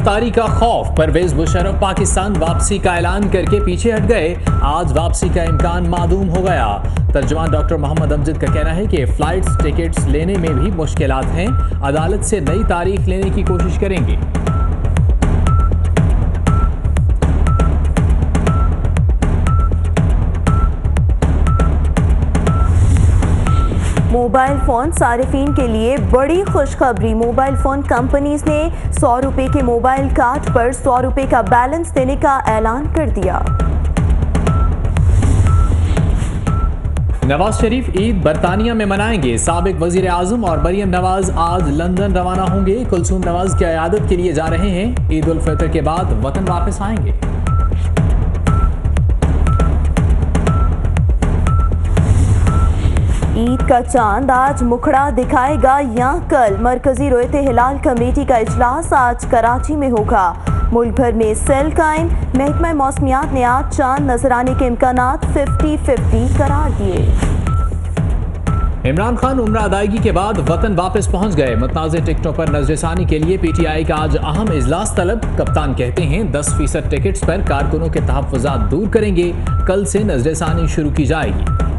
गिरफ्तारी का खौफ, परवेज मुशर्रफ पाकिस्तान वापसी का ऐलान करके पीछे हट गए। आज वापसी का इम्कान मालूम हो गया। तर्जुमान डॉक्टर मोहम्मद अमजद का कहना है कि फ्लाइट्स टिकट्स लेने में भी मुश्किलात हैं। अदालत से नई तारीख लेने की कोशिश करेंगे। मोबाइल फ़ोन सारिफीन के लिए बड़ी खुशखबरी। मोबाइल फ़ोन कंपनीज ने 100 रुपये के मोबाइल कार्ड पर 100 रुपये का बैलेंस देने का ऐलान कर दिया। नवाज शरीफ ईद बरतानिया में मनाएंगे। साबिक वजीर आजम और मरियम नवाज आज लंदन रवाना होंगे। कुलसूम नवाज की क़यादत के लिए जा रहे हैं। ईद उल फितर के बाद वतन वापस आएंगे। ईद का चांद आज मुखड़ा दिखाएगा या कल। मरकजी रोयत हिलाल कमेटी का इजलास आज कराची में होगा। मुल्क भर में सेल कायम। महकमा मौसमियात ने आज चांद नजर आने के इम्कानात 50-50 करार दिए। इमरान खान उम्रा अदायगी के बाद वतन वापस पहुंच गए। मुतनाज़ टिकटों पर नजरसानी के लिए PTI का आज अहम इजलास तलब। कप्तान कहते हैं 10% टिकट्स पर कारकुनों के तहफ़्फ़ुज़ात दूर करेंगे। कल से नजरसानी शुरू की जाएगी।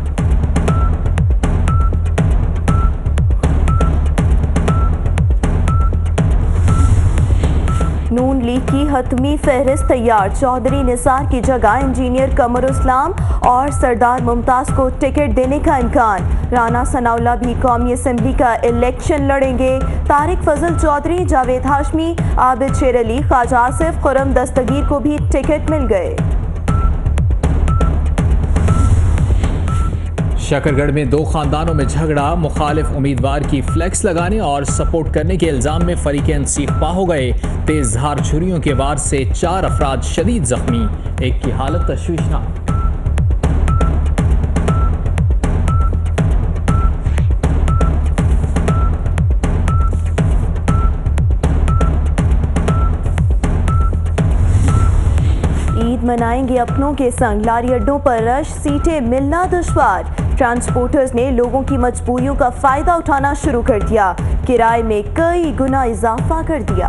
नून लीग की हतमी फहरिस्त तैयार। चौधरी निसार की जगह इंजीनियर कमर इस्लाम और सरदार मुमताज को टिकट देने का इम्कान। राना सनाउल्लाह भी कौमी असम्बली का इलेक्शन लड़ेंगे। तारिक फजल चौधरी, जावेद हाशमी, आबिद शेर अली, ख्वाजा आसिफ, खुरम दस्तगीर को भी टिकट मिल गए। शकरगढ़ में 2 खानदानों में झगड़ा। मुखालिफ उम्मीदवार की फ्लैक्स लगाने और सपोर्ट करने के इल्जाम में फरीकैन सीखपा हो गए। तेज धार छुरियों के वार से 4 अफराद शदीद जख्मी, एक की हालत तशवीशनाक। ईद मनाएंगे अपनों के संग। लारी अड्डों पर रश, सीटें मिलना दुश्वार। ट्रांसपोर्टर्स ने लोगों की मजबूरियों का फायदा उठाना शुरू कर दिया। किराए में कई गुना इजाफा कर दिया।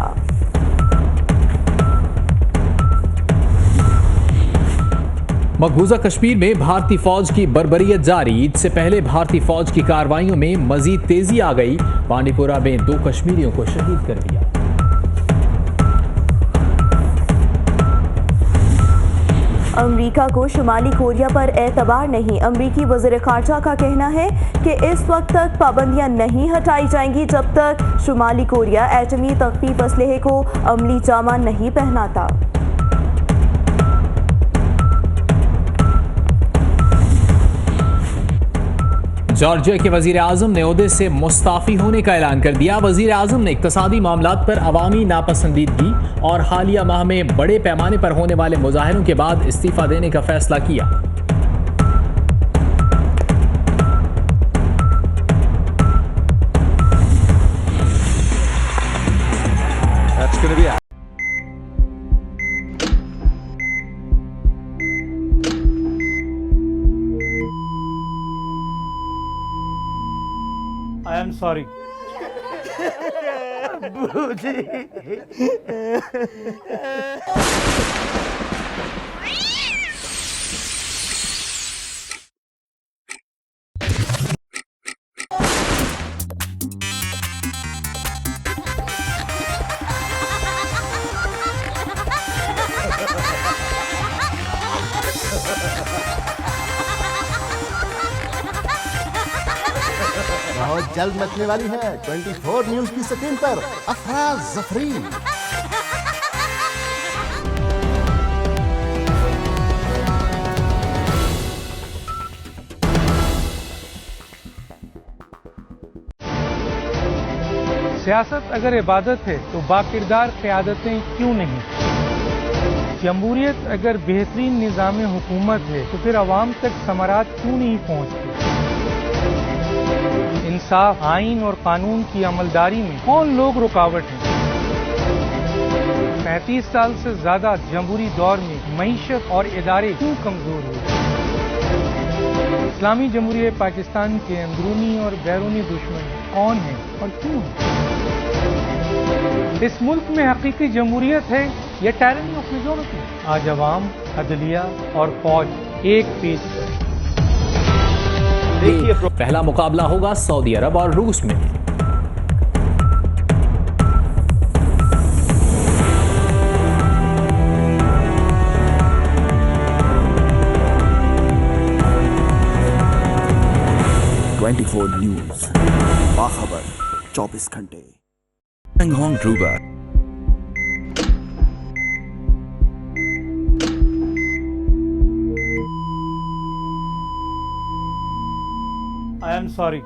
मकबूजा कश्मीर में भारतीय फौज की बर्बरियत जारी। ईद से पहले भारतीय फौज की कार्रवाइयों में मजीद तेजी आ गई। बांडीपुरा में 2 कश्मीरियों को शहीद कर दिया। अमेरिका को शुमाली कोरिया पर एतबार नहीं। अमेरिकी वज़ीर ख़ारजा का कहना है कि इस वक्त तक पाबंदियां नहीं हटाई जाएंगी जब तक शुमाली कोरिया एटमी तख्फीफ असलहे को अमली जामा नहीं पहनाता। जॉर्जिया के वजीर आजम ने ओहदे से मुस्ताफी होने का ऐलान कर दिया। वजीर आजम ने इक्तसादी मामलात पर अवामी नापसंदीदगी और हालिया माह में बड़े पैमाने पर होने वाले मुजाहरों के बाद इस्तीफा देने का फैसला किया। I am sorry. बहुत जल्द मचने वाली है 24 न्यूज की स्क्रीन पर अफरा जफरी। सियासत अगर इबादत है तो बाकिरदार क़यादतें क्यों नहीं? जमहूरियत अगर बेहतरीन निज़ाम हुकूमत है तो फिर अवाम तक समारात क्यों नहीं पहुँचती? इंसाफ, आइन और कानून की अमलदारी में कौन लोग रुकावट हैं? 35 साल से ज्यादा जमहूरी दौर में मईशत और इदारे क्यों कमजोर हुए? इस्लामी जमहूरियत पाकिस्तान के अंदरूनी और बैरूनी दुश्मन कौन हैं और क्यों? इस मुल्क में हकीकी जमहूरियत है या टायरनी ऑफ मेजॉरिटी? आज अवाम, अदलिया और फौज एक पीस पर। पहला मुकाबला होगा सऊदी अरब और रूस में। न्यूज़ बाखबर 24 घंटे। Hong Ruber I am sorry.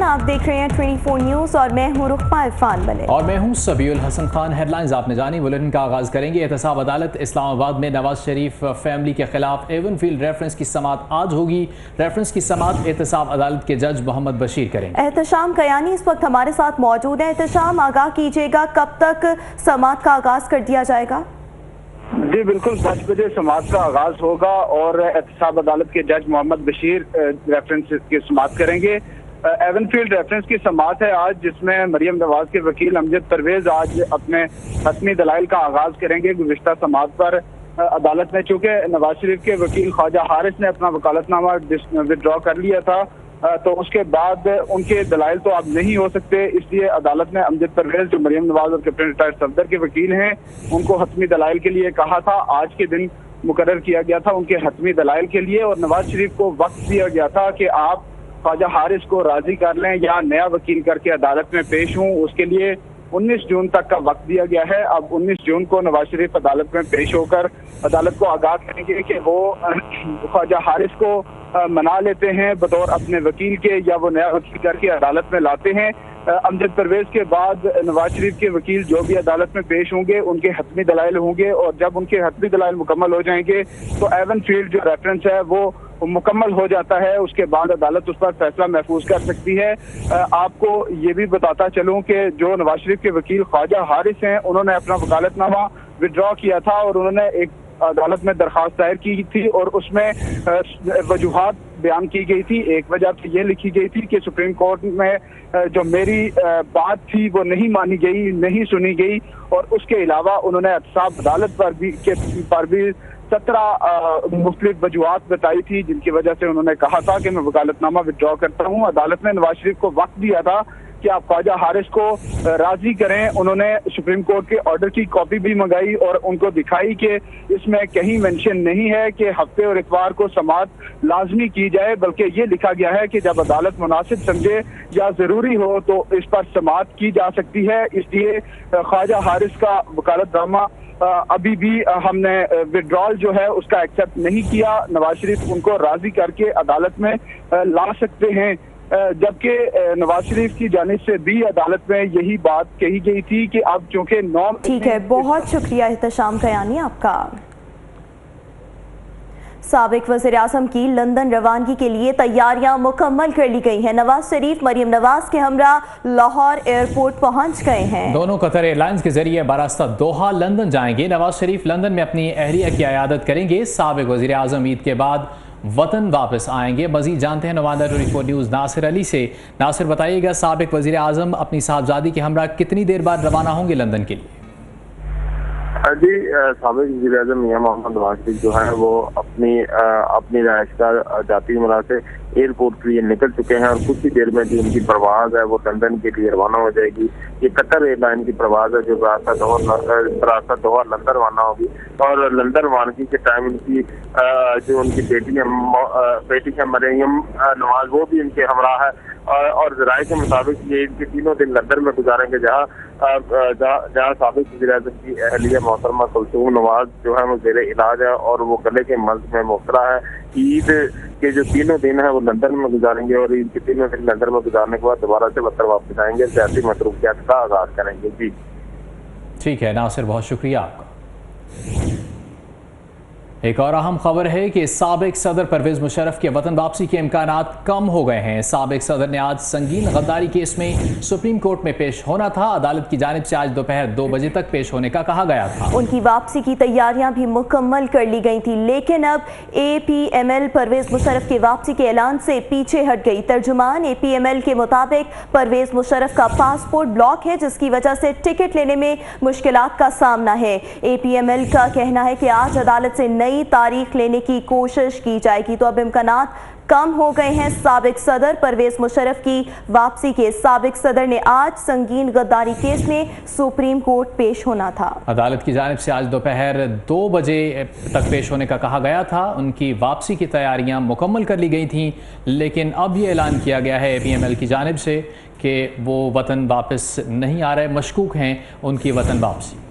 आप देख रहे हैं 24 न्यूज और मैं हूं रुखमा इरफान मलिक और मैं हूं सबीउल हसन खान। हेडलाइंस आपने जानी। बुलेटिन का आगाज करेंगे। एहतसाब अदालत इस्लामाबाद में नवाज शरीफ फैमिली के खिलाफ एवनफील्ड रेफरेंस की समाअत आज होगी। रेफरेंस की समाअत एहतसाब अदालत के जज मोहम्मद बशीर करेंगे। एहतशाम कयानी इस वक्त हमारे साथ मौजूद है। एहतशाम, आगाह कीजिएगा, कब तक समाअत का आगाज कर दिया जाएगा? जी बिल्कुल, 10 बजे समाअत का आगाज होगा और एहतसाब अदालत के जज मोहम्मद बशीर रेफरेंस की समाअत करेंगे। एवनफील्ड रेफरेंस की समाअत है आज, जिसमें मरियम नवाज के वकील अमजद परवेज आज अपने हतमी दलाइल का आगाज करेंगे। गुज़िश्ता समाअत पर अदालत ने, चूंकि नवाज शरीफ के वकील ख्वाजा हारिस ने अपना वकालतनामा विदड्रॉ कर लिया था, तो उसके बाद उनके दलाइल तो अब नहीं हो सकते, इसलिए अदालत ने अमजद परवेज जो मरियम नवाज और कैप्टन रिटायर्ड सफदर के वकील हैं, उनको हतमी दलाइल के लिए कहा था। आज के दिन मुकर्रर किया गया था उनके हतमी दलाइल के लिए और नवाज शरीफ को वक्त दिया गया था कि आप ख्वाजा हारिस को राजी कर लें या नया वकील करके अदालत में पेश हूं। उसके लिए 19 जून तक का वक्त दिया गया है। अब 19 जून को नवाज शरीफ अदालत में पेश होकर अदालत को आगाह करेंगे कि वो ख्वाजा हारिस को मना लेते हैं बतौर अपने वकील के, या वो नया वकील करके अदालत में लाते हैं। अमजद परवेज के बाद नवाज शरीफ के वकील जो भी अदालत में पेश होंगे उनके हतमी दलाइल होंगे और जब उनके हतमी दलाइल मुकम्मल हो जाएंगे तो एवनफील्ड जो रेफरेंस है वो मुकम्मल हो जाता है। उसके बाद अदालत उस पर फैसला महफूज कर सकती है। आपको ये भी बताता चलूं कि जो नवाज शरीफ के वकील ख्वाजा हारिस हैं, उन्होंने अपना वकालतनामा विड्रॉ किया था और उन्होंने एक अदालत में दरखास्त दायर की थी और उसमें वजूहात बयान की गई थी। एक वजह तो ये लिखी गई थी कि सुप्रीम कोर्ट में जो मेरी बात थी वो नहीं मानी गई, नहीं सुनी गई, और उसके अलावा उन्होंने एहतसाब अदालत पर भी 17 मुख्तलिफ वजूहात बताई थी, जिनकी वजह से उन्होंने कहा था कि मैं वकालतनामा विड्रॉ करता हूँ। अदालत ने नवाज शरीफ को वक्त दिया था कि आप ख्वाजा हारिस को राजी करें। उन्होंने सुप्रीम कोर्ट के ऑर्डर की कॉपी भी मंगाई और उनको दिखाई कि इसमें कहीं मेंशन नहीं है कि हफ्ते और इतवार को समाअत लाजमी की जाए, बल्कि ये लिखा गया है कि जब अदालत मुनासिब समझे या जरूरी हो तो इस पर समाअत की जा सकती है। इसलिए ख्वाजा हारिस का वकालतनामा अभी भी हमने विड्रॉल जो है उसका एक्सेप्ट नहीं किया। नवाज शरीफ उनको राजी करके अदालत में ला सकते हैं, जबकि नवाज शरीफ की जानिब से भी अदालत में यही बात कही गई थी कि अब चूंकि 9। ठीक है, बहुत शुक्रिया एहतशाम कयानी आपका। साबिक वज़ीर आज़म की लंदन रवानगी के लिए तैयारियां मुकम्मल कर ली गई हैं। नवाज शरीफ मरियम नवाज के हमरा लाहौर एयरपोर्ट पहुंच गए हैं। दोनों कतर एयरलाइंस के जरिए बरास्ता दोहा लंदन जाएंगे। नवाज शरीफ लंदन में अपनी अहलिया की अयादत करेंगे। साबिक वज़ीर आज़म ईद के बाद वतन वापस आएंगे। मजीद जानते हैं नुमाइंदा 24 न्यूज़ नासिर अली से। नासिर, बताइएगा, साबिक वज़ीर आज़म अपनी साहबजादी के हमरा कितनी देर बाद रवाना होंगे लंदन के लिए? जी, साबिक वज़ीर आज़म मियां मोहम्मद नवाज शरीफ जो है वो अपनी रहायशगाह जाती मरा से एयरपोर्ट के लिए निकल चुके हैं और कुछ ही देर में जो उनकी परवाज़ है वो लंदन के लिए रवाना हो जाएगी। ये कतर एयरलाइन की परवाज़ है जो बरास्ता दोहा लंदन रवाना होगी और लंदन रवानगी के टाइम उनकी जो उनकी बेटी है मरियम नवाज, वो भी इनके हमरा है और ज़राए के मुताबिक ये इनके 3 दिन लंदन में गुजारेंगे, जहाँ साबिक वज़ीर आज़म की अहलिया मोहतरमा कुलसूम नवाज जो है वो ज़ेरे इलाज है और वो गले के मर्ज में मुब्तला है। ईद के जो 3 दिन है वो लंदन में गुजारेंगे और ईद के 3 दिन लंदन में गुजारने के बाद दोबारा से वतन वापस आएंगे, सियासी मसरूफियात का आगाज करेंगे। जी ठीक है नासिर, बहुत शुक्रिया आपका। एक और अहम खबर है कि साबिक सदर परवेज मुशर्रफ के वतन वापसी के इम्कानात कम हो गए हैं। साबिक सदर ने आज संगीन गद्दारी केस में सुप्रीम कोर्ट में पेश होना था। अदालत की जानिब से आज दोपहर 2 बजे तक पेश होने का कहा गया था। उनकी वापसी की तैयारियां भी मुकम्मल कर ली गई थी, लेकिन अब APML परवेज मुशर्रफ की वापसी के ऐलान से पीछे हट गई। तर्जुमान APML के मुताबिक परवेज मुशर्रफ का पासपोर्ट ब्लॉक है, जिसकी वजह से टिकट लेने में मुश्किलात का सामना है। APML का कहना है कि आज अदालत से नई तारीख लेने की कोशिश की जाएगी। तो अब इम्कानात कम हो गए हैं साबिक सदर परवेज मुशर्रफ की वापसी के। साबिक सदर ने आज संगीन गद्दारी केस में सुप्रीम कोर्ट पेश होना था। अदालत की जानिब से आज दोपहर 2 बजे तक पेश होने का कहा गया था। उनकी वापसी की तैयारियां मुकम्मल कर ली गई थीं, लेकिन अब ये ऐलान किया गया है APML की जानिब से कि वो वतन वापस नहीं आ रहे, मशकूक हैं उनकी वतन वापसी।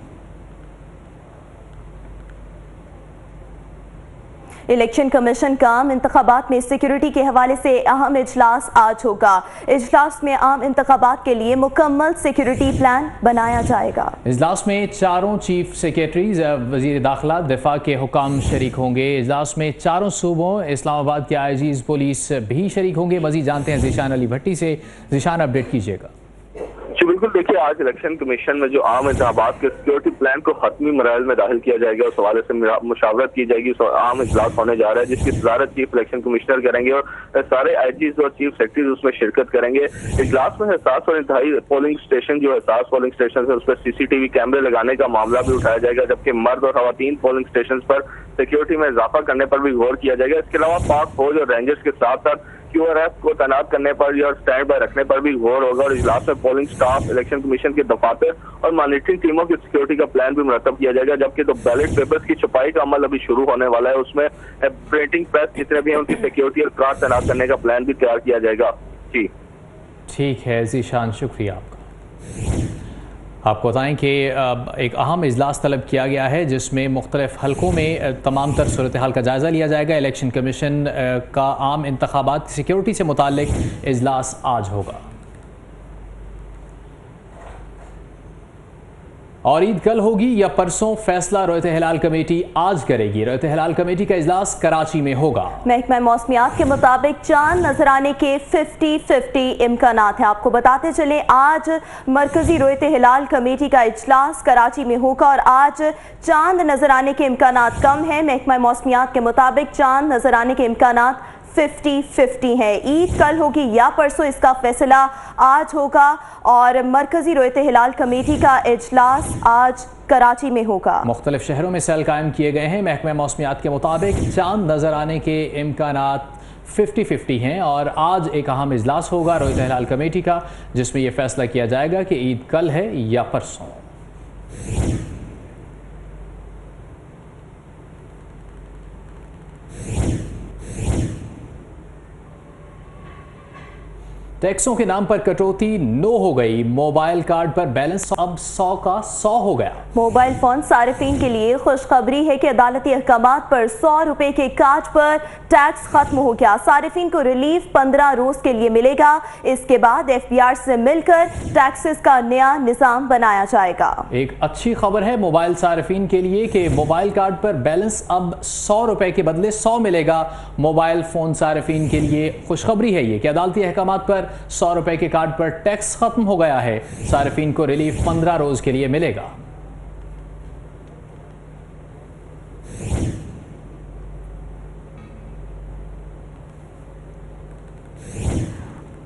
इलेक्शन कमीशन का आम इंतखाबात में सिक्योरिटी के हवाले से अहम इजलास आज होगा। इजलास में आम इंतखाबात के लिए मुकम्मल सिक्योरिटी प्लान बनाया जाएगा। इजलास में चारों चीफ सेक्रेटरीज, वजीर दाखिला, दिफा के हुकाम शरीक होंगे। इजलास में चारों सूबों, इस्लामाबाद के IGs पुलिस भी शरीक होंगे। मजीद जानते हैं जिशान अली भट्टी से। जिशान, अपडेट कीजिएगा। जी बिल्कुल, देखिए आज इलेक्शन कमीशन में जो आम इंतखाबात के सिक्योरिटी प्लान को हतमी मराइल में दाखिल किया जाएगा, उस हवाले से मुशावरत की जाएगी। आम इजलास होने जा रहा है जिसकी सदारत चीफ इलेक्शन कमिश्नर करेंगे और सारे IGs और चीफ सेक्रेटरीज उसमें शिरकत करेंगे। इजलास में हसास और इंतहाई पोलिंग स्टेशन जो हसास पोलिंग स्टेशन है उस पर CCTV कैमरे लगाने का मामला भी उठाया जाएगा, जबकि मर्द और खवातीन पोलिंग स्टेशन पर सिक्योरिटी में इजाफा करने पर भी गौर किया जाएगा। इसके अलावा पाक फौज और रेंजर्स के साथ साथ QRF को तैनात करने पर या स्टैंड बाय रखने पर भी गौर होगा। और इजलास में पोलिंग स्टाफ, इलेक्शन कमीशन के दफातर और मॉनिटरिंग टीमों की सिक्योरिटी का प्लान भी मुरतब किया जाएगा, जबकि तो बैलेट पेपर्स की छपाई का अमल अभी शुरू होने वाला है। उसमें प्रिंटिंग प्रेस जितने भी हैं उनकी सिक्योरिटी और कार तैनात करने का प्लान भी तैयार किया जाएगा। जी ठीक है जीशान, शुक्रिया आपका। आपको बताएं कि एक अहम इजलास तलब किया गया है जिसमें मुख्तलिफ हलकों में तमाम तर सूरत हाल का जायज़ा लिया जाएगा। इलेक्शन कमीशन का आम इंतखाबात सिक्योरिटी से मुताल्लिक इजलास आज होगा। और ईद कल होगी या परसों, फैसला रोयत हिलाल कमेटी आज करेगी। रोयत हिलाल कमेटी का इजलास कराची में होगा। महकमा मौसमियात के मुताबिक चांद नजर आने के 50-50 इम्कानात हैं। आपको बताते चलें आज मरकजी रोयत हिलाल कमेटी का इजलास कराची में होगा और आज चांद नजर आने के इम्कानात कम है। महकमा मौसमियात के मुताबिक चांद नजर आने के इम्कानात 50-50 है। ईद कल होगी या परसों, इसका फैसला आज होगा और मरकजी रोयत हिलाल कमेटी का इजलास आज कराची में होगा। मुख्तलिफ शहरों में सेल कायम किए गए हैं। महकमा मौसमियात के मुताबिक चांद नजर आने के इम्कानात 50-50 हैं और आज एक अहम इजलास होगा रोयत हिलाल कमेटी का, जिसमें यह फैसला किया जाएगा कि ईद कल है या परसों। टैक्सों के नाम पर कटौती 9 हो गई। मोबाइल कार्ड पर बैलेंस अब 100 का 100 हो गया। मोबाइल फोन सारिफीन के लिए खुशखबरी है कि अदालती अहकामात पर 100 रुपए के कार्ड पर टैक्स खत्म हो गया। सारिफीन को रिलीफ 15 रोज के लिए मिलेगा। इसके बाद FBR से मिलकर टैक्सेस का नया निजाम बनाया जाएगा। एक अच्छी खबर है मोबाइल सारिफीन के लिए कि मोबाइल कार्ड पर बैलेंस अब 100 रुपए के बदले 100 मिलेगा। मोबाइल फोन सारिफीन के लिए खुशखबरी है ये कि अदालती अहकामात पर 100 रुपए के कार्ड पर टैक्स खत्म हो गया है। सारिफीन को रिलीफ 15 रोज के लिए मिलेगा।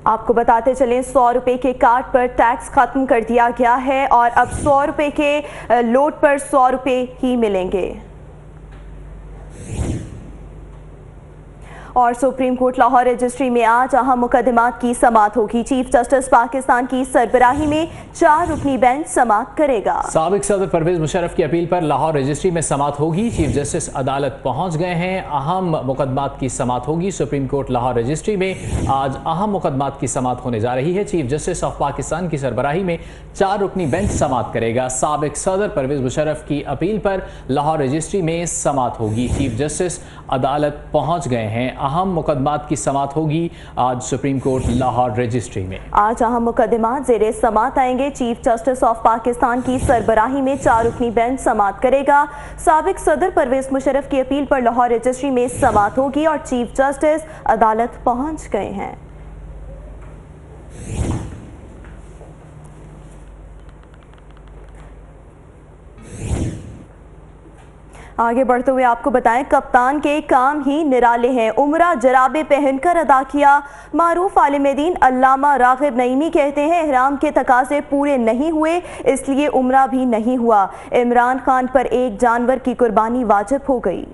आपको बताते चलें 100 रुपए के कार्ड पर टैक्स खत्म कर दिया गया है और अब 100 रुपए के लोड पर 100 रुपए ही मिलेंगे। और सुप्रीम कोर्ट लाहौर रजिस्ट्री में आज अहम मुकदमात की समाअत होगी। चीफ जस्टिस पाकिस्तान की सरबराही में 4 रुकनी बेंच समाअत करेगा। साबिक सदर परवेज मुशर्रफ की अपील पर लाहौर रजिस्ट्री में समाअत होगी। चीफ जस्टिस अदालत पहुंच गए हैं। अहम मुकदमात की समाअत होगी। सुप्रीम कोर्ट लाहौर रजिस्ट्री में आज अहम मुकदमात की समाअत होने जा रही है। चीफ जस्टिस ऑफ पाकिस्तान की सरबराही में 4 रुकनी बेंच समाअत करेगा। साबिक सदर परवेज मुशर्रफ की अपील पर लाहौर रजिस्ट्री में समाअत होगी। चीफ जस्टिस अदालत पहुंच गए हैं। अहम मुकदमात की समाअत होगी आज सुप्रीम कोर्ट लाहौर रजिस्ट्री में। आज अहम मुकदमात ज़ेरे समाअत आएंगे। चीफ जस्टिस ऑफ पाकिस्तान की सरबराही में 4 रुकनी बेंच समाअत करेगा। साबिक सदर परवेज मुशर्रफ की अपील पर लाहौर रजिस्ट्री में समाअत होगी और चीफ जस्टिस अदालत पहुंच गए हैं। आगे बढ़ते हुए आपको बताएं, कप्तान के काम ही निराले हैं। उम्रा जराबे पहनकर अदा किया। मारूफ आलिम दीन अल्लामा रागिब नईमी कहते हैं, इहराम के तकाजे पूरे नहीं हुए इसलिए उम्रा भी नहीं हुआ। इमरान खान पर एक जानवर की कुर्बानी वाजिब हो गई।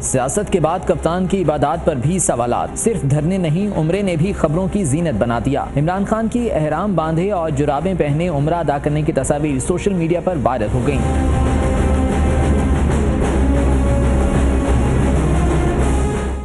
सियासत के बाद कप्तान की इबादत पर भी सवालात। सिर्फ धरने नहीं, उम्रे ने भी खबरों की जीनत बना दिया। इमरान खान की एहराम बांधे और जुराबें पहने उम्रा अदा करने की तस्वीर सोशल मीडिया पर वायरल हो गईं।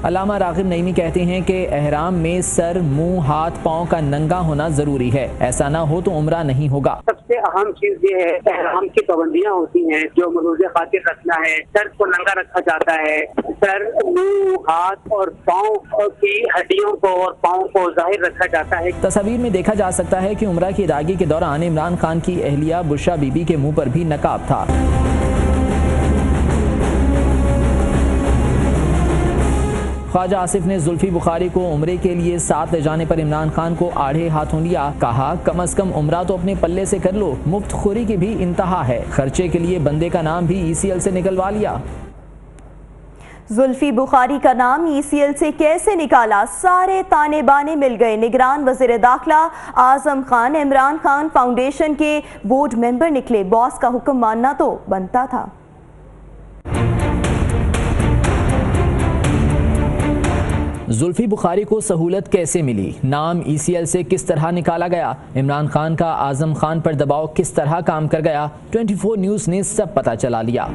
अल्लामा रागिब नईमी कहते हैं कि एहराम में सर, मुंह, हाथ, पाँव का नंगा होना जरूरी है। ऐसा ना हो तो उम्रा नहीं होगा। सबसे अहम चीज ये है, एहराम की पाबंदियां होती हैं जो मरूज़े खातिर रखना है। सर को नंगा रखा जाता है। सर, मुंह, हाथ और पाँव की हड्डियों को और पाँव को जाहिर रखा जाता है। तस्वीर में देखा जा सकता है कि उम्रा की अदायगी के दौरान इमरान खान की अहलिया बुशरा बीबी के मुंह पर भी नकाब था। ख्वाजा आसिफ ने जुल्फी बुखारी को उम्रे के लिए साथ ले जाने पर इमरान खान को आड़े हाथों लिया। कहा, कम अज कम उम्रा तो अपने पल्ले से कर लो। मुफ्तखोरी की भी इंतहा है। खर्चे के लिए बंदे का नाम भी ECL से निकलवा लिया। जुल्फी बुखारी का नाम ECL से कैसे निकाला? सारे ताने बाने मिल गए। निगरान वज़ीर दाखिला आजम खान इमरान खान फाउंडेशन के बोर्ड मेंबर निकले। बॉस का हुक्म मानना तो बनता था। जुल्फी बुखारी को सहूलत कैसे मिली? नाम ECL से किस तरह निकाला गया? इमरान खान का आजम खान पर दबाव किस तरह काम कर गया? 24 न्यूज़ ने सब पता चला लिया।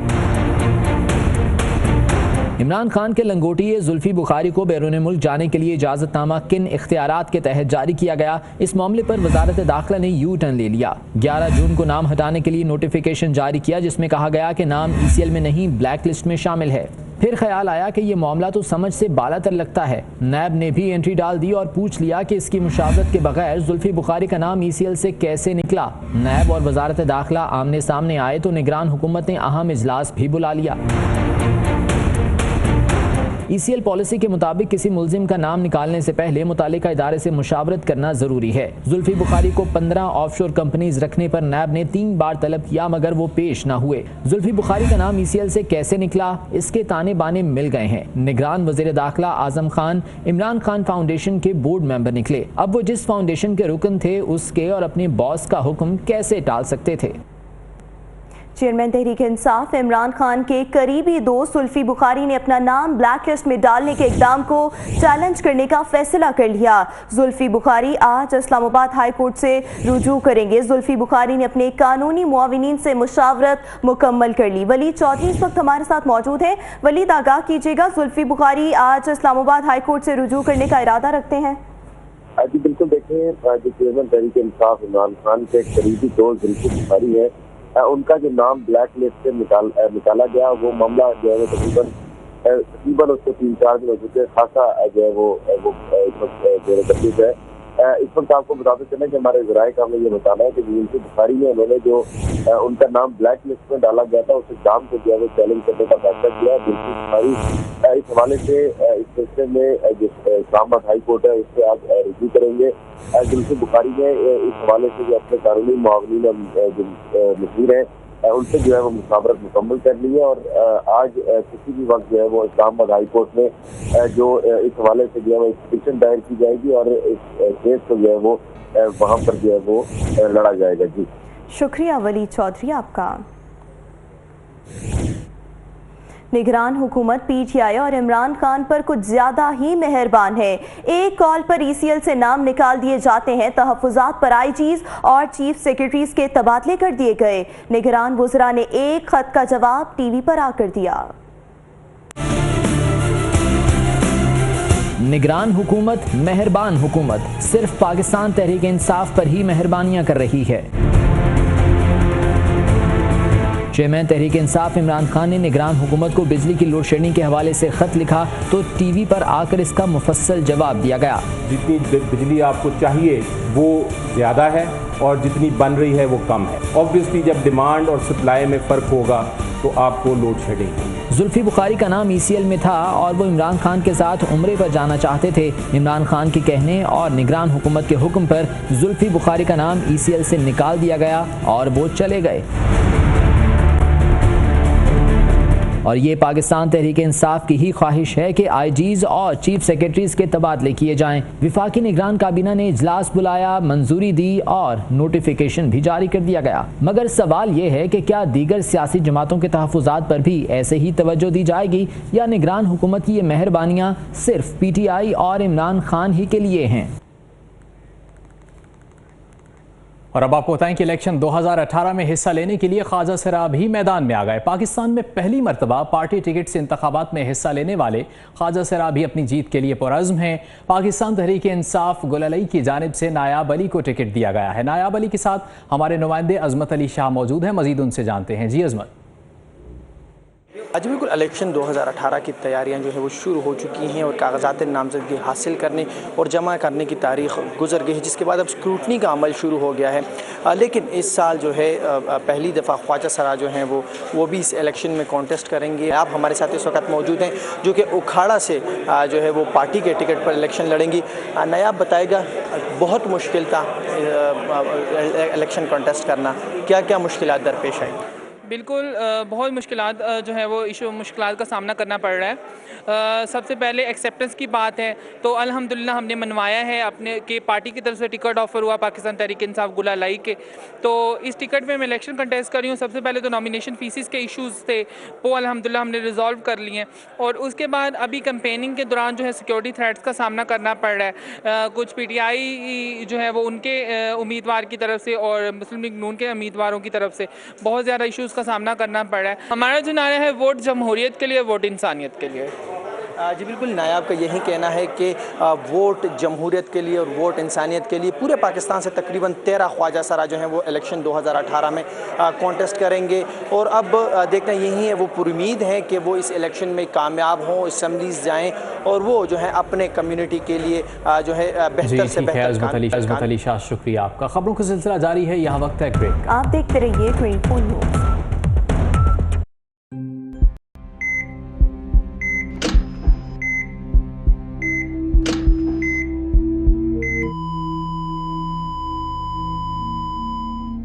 इमरान खान के लंगोटिए जुल्फी बुखारी को बैरून मुल्क जाने के लिए इजाज़तनामा किन इख्तियारात के तहत जारी किया गया? इस मामले पर वजारत दाखिला ने यू टर्न ले लिया। 11 जून को नाम हटाने के लिए नोटिफिकेशन जारी किया जिसमें कहा गया कि नाम ECL में नहीं, ब्लैक लिस्ट में शामिल है। फिर ख्याल आया कि ये मामला तो समझ से बालातर लगता है। नैब ने भी एंट्री डाल दी और पूछ लिया कि इसकी मुशावरत के बगैर जुल्फी बुखारी का नाम ECL से कैसे निकला। नैब और वजारत दाखिला आमने सामने आए तो निगरान हुकूमत ने अहम इजलास भी बुला लिया। ECL पॉलिसी के मुताबिक किसी मुल्जिम का नाम निकालने से पहले मुतालिका इदारे से मुशावरत करना जरूरी है। जुल्फी बुखारी को 15 ऑफशोर कंपनीज रखने पर नैब ने 3 बार तलब किया मगर वो पेश ना हुए। जुल्फी बुखारी का नाम ECL से कैसे निकला, इसके ताने बाने मिल गए हैं। निगरान वज़ीर दाखिला आजम खान इमरान खान फाउंडेशन के बोर्ड मेंबर निकले। अब वो जिस फाउंडेशन के रुकन थे उसके और अपने बॉस का हुक्म कैसे टाल सकते थे? चेयरमैन तहरीक इंसाफ इमरान खान के करीबी दोस्त जुल्फी बुखारी ने अपना नाम ब्लैक लिस्ट में डालने के इकदाम को चैलेंज करने का फैसला कर लिया। जुल्फी बुखारी आज इस्लामाबाद हाई कोर्ट से रुजू करेंगे। जुल्फी बुखारी ने अपने कानूनी मुआविनीन से मुशावरत मुकम्मल कर ली। वली चौधरी इस वक्त हमारे साथ मौजूद हैं। वलीद, आगाह कीजिएगा, जुल्फी बुखारी आज इस्लामाबाद हाई कोर्ट से रुजू करने का इरादा रखते हैं? जी बिल्कुल, देखिए जो चेयरमैन तहरीक इंसाफ इमरान खान के करीबी दोस्त जुल्फी बुखारी है, उनका जो नाम ब्लैक लिस्ट से निकाला गया, वो मामला जो है तकरीबन उसको 3-4 दिन हो चुके। खासा जो है वो इस वक्त है। इस वक्त आपको बताते चले कि हमारे ज़राए का हमें ये बताना है कि जुल्फी बुखारी में उन्होंने जो उनका नाम ब्लैक लिस्ट में डाला गया था उस एग्जाम को जो है वो चैलेंज करने का फैसला किया। जुल्फी बुखारी इस हवाले से इस सिलसिले में जो इस्लामाबाद हाई कोर्ट है उससे आज रुजू करेंगे। जुल्फी बुखारी ने इस हवाले से जो अपने कानूनी मुआवनीन मशहूर हैं उनसे जो है वो मुशावरत मुकम्मल कर ली है और आज किसी भी वक्त जो है वो इस्लामाबाद हाई कोर्ट में जो इस हवाले से जो है वो एक पिटीशन दायर की जाएगी और इस केस को जो है वो वहाँ पर जो है वो लड़ा जाएगा। जी शुक्रिया वली चौधरी आपका। निगरान हुकूमत PTI और इमरान खान पर कुछ ज़्यादा ही मेहरबान है। एक कॉल पर ECL से नाम निकाल दिए जाते हैं। तहफ़्फ़ुज़ात पर IGs और चीफ सेक्रेटरीज के तबादले कर दिए गए। निगरान वज़रा ने एक खत का जवाब TV पर आकर दिया। निगरान हुकूमत मेहरबान हुकूमत सिर्फ पाकिस्तान तहरीक इंसाफ पर ही मेहरबानियां कर रही है। चेयरमैन तहरीक इंसाफ इमरान खान ने निगरान हुकूमत को बिजली की लोड शेडिंग के हवाले से खत लिखा तो टीवी पर आकर इसका मुफस्सल जवाब दिया गया। जितनी बिजली आपको चाहिए वो ज़्यादा है और जितनी बन रही है वो कम है। ऑब्वियसली जब डिमांड और सप्लाई में फ़र्क होगा तो आपको लोड शेडिंग होगी। जुल्फी बुखारी का नाम ECL में था और वो इमरान खान के साथ उम्रे पर जाना चाहते थे। इमरान खान के कहने और निगरान हुकूमत के हुक्म पर जुल्फी बुखारी का नाम ECL से निकाल दिया गया और वो चले गए। और ये पाकिस्तान तहरीक इंसाफ की ही ख्वाहिश है कि IGs और चीफ सेक्रेटरीज के तबादले किए जाएं। विफाकी निगरान काबीना ने इजलास बुलाया, मंजूरी दी और नोटिफिकेशन भी जारी कर दिया गया। मगर सवाल ये है कि क्या दीगर सियासी जमातों के तहफ़्फ़ुज़ात पर भी ऐसे ही तवज्जो दी जाएगी या निगरान हुकूमत की ये मेहरबानियाँ सिर्फ PTI और इमरान खान ही के लिए हैं। और अब आपको बताएं कि इलेक्शन 2018 में हिस्सा लेने के लिए ख्वाजा सराब ही मैदान में आ गए। पाकिस्तान में पहली मरतबा पार्टी टिकट से इंतखाबात में हिस्सा लेने वाले ख्वाजा सराब ही अपनी जीत के लिए पुरअज़्म हैं। पाकिस्तान तहरीक इंसाफ गुलअली की जानिब से नायाब अली को टिकट दिया गया है। नायाब अली के साथ हमारे नुमाइंदे अजमत अली शाह मौजूद हैं, मजीद उनसे जानते हैं। जी अजमत। आज बिल्कुल इलेक्शन 2018 की तैयारियां जो है वो शुरू हो चुकी हैं और कागजात नामजदगी हासिल करने और जमा करने की तारीख गुजर गई है, जिसके बाद अब स्क्रूटनी का अमल शुरू हो गया है। लेकिन इस साल जो है पहली दफ़ा ख्वाजा सरा जो हैं वो भी इस इलेक्शन में कॉन्टेस्ट करेंगे। आप हमारे साथ इस वक्त मौजूद हैं जो कि उखाड़ा से जो है वो पार्टी के टिकट पर इलेक्शन लड़ेंगी। नायाब बताएगा, बहुत मुश्किल था इलेक्शन कॉन्टेस्ट करना, क्या क्या मुश्किलात दरपेश आई? बिल्कुल बहुत मुश्किलात जो है वो मुश्किलात का सामना करना पड़ रहा है। सबसे पहले एक्सेप्टेंस की बात है तो अल्हम्दुलिल्लाह हमने मनवाया है अपने के पार्टी की तरफ से टिकट ऑफ़र हुआ पाकिस्तान तहरीक इंसाफ गुलअली के, तो इस टिकट में मैं इलेक्शन कंटेस्ट कर रही हूँ। सबसे पहले तो नॉमिनेशन फीसिस के इश्यूज़ थे वो अल्हम्दुलिल्लाह हमने रिजॉल्व कर लिए हैं और उसके बाद अभी कैंपेनिंग के दौरान जो है सिक्योरिटी थ्रेट्स का सामना करना पड़ रहा है। कुछ PTI जो है वो उनके उम्मीदवार की तरफ से और मुस्लिम लीग नून के उम्मीदवारों की तरफ से बहुत ज़्यादा इशूज़ का सामना करना पड़ रहा है। हमारा जो नारा है वोट जमहूरियत के लिए, वोट इंसानियत के लिए। जी बिल्कुल, नायाब का यही कहना है कि वोट जमहूरियत के लिए और वोट इंसानियत के लिए पूरे पाकिस्तान से तकरीबन 13 ख्वाजा सरा जो हैं वो इलेक्शन 2018 में कॉन्टेस्ट करेंगे और अब देखना यही है, वो पुरुमीद हैं कि वो इस इलेक्शन में कामयाब हों, असम्बलीज जाएँ और वो जो है अपने कम्युनिटी के लिए जो है बेहतर से बेहतर। अजमत अली शाह, शुक्रिया आपका। खबरों का सिलसिला जारी है, यहाँ वक्त है ब्रेक। आप देखते रहिए 24 न्यूज़।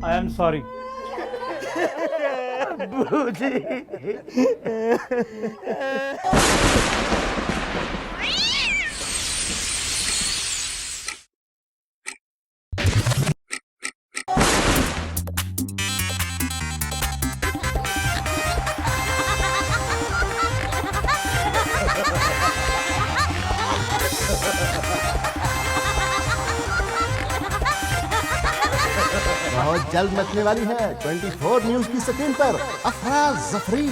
I am sorry. बहुत जल्द मचने वाली है 24 न्यूज की स्क्रीन पर अफरा जफरी।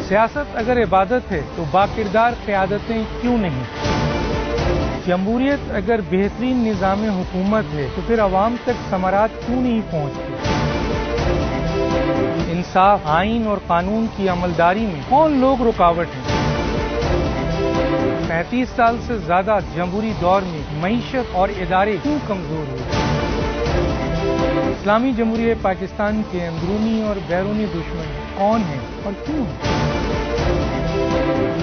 सियासत अगर इबादत है तो बाकिरदार क़यादतें क्यों नहीं? जमहूरियत अगर बेहतरीन निज़ाम हुकूमत है तो फिर अवाम तक समारात क्यों नहीं पहुँचती? इंसाफ, आइन और कानून की अमलदारी में कौन लोग रुकावट हैं? 35 साल से ज्यादा जमहूरी दौर में मईशत और इदारे क्यों कमजोर हुए? इस्लामी जमहूरियत पाकिस्तान के अंदरूनी और बैरूनी दुश्मन कौन हैं और क्यों हैं?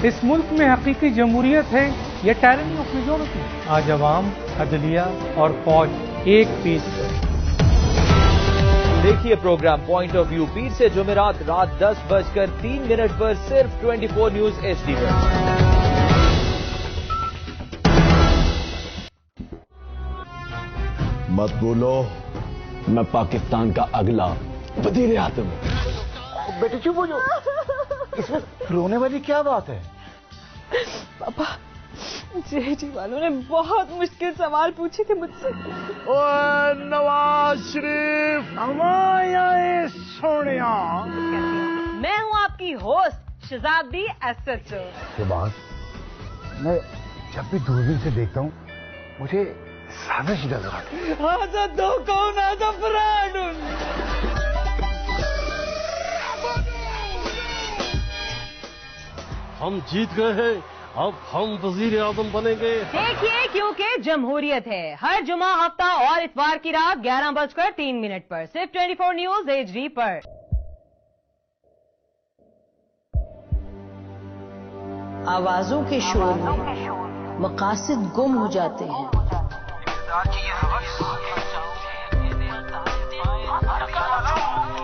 इस मुल्क में हकीकी जमहूरियत है या टायरनी ऑफ मेजॉरिटी? आज अवाम, अदलिया और फौज एक पीस है। देखिए प्रोग्राम पॉइंट ऑफ व्यू पीर से जुमेरात रात 10:03 पर सिर्फ 24 न्यूज HD में। मत बोलो, मैं पाकिस्तान का अगला वजीर आज़म हूं। बेटे चुप हो जाओ, इसमें रोने वाली क्या बात है? पापा, जी वालों ने बहुत मुश्किल सवाल पूछे थे मुझसे। ओए नवाज शरीफ, हमारे सोनिया, मैं हूँ आपकी होस्ट शहजादी SHO। के बाद मैं जब भी दूरबीन से देखता हूँ मुझे साजिश नजर आती है। आजा दो कौन आजा फराडुन। हम जीत गए हैं, अब हम वजीर आजम बनेंगे। देखिए क्योंकि जमहूरियत है। हर जुमा, हफ्ता और इतवार की रात 11:03 पर सिर्फ 24 न्यूज HD पर। आवाजों के शोर में मकासद गुम हो जाते हैं।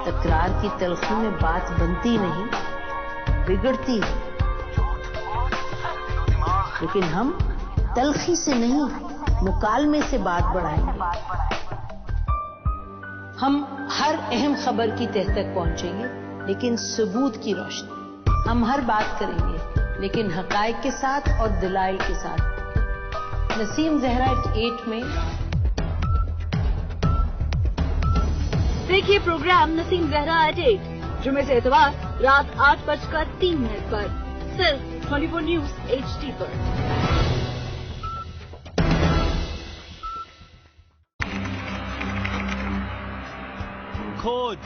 तकरार की तलखी में बात बनती नहीं, बिगड़ती है। लेकिन हम तलखी से नहीं, मुकालमे से बात बढ़ाएंगे। हम हर अहम खबर की तह तक पहुंचेंगे, लेकिन सबूत की रोशनी। हम हर बात करेंगे, लेकिन हकायक के साथ और दलाइल के साथ। नसीम जहरा 8 में देखिए प्रोग्राम नसीम जहरा 8 जुमे से इतवार रात 8:03 पर सिर्फ 24 न्यूज HD पर। खोज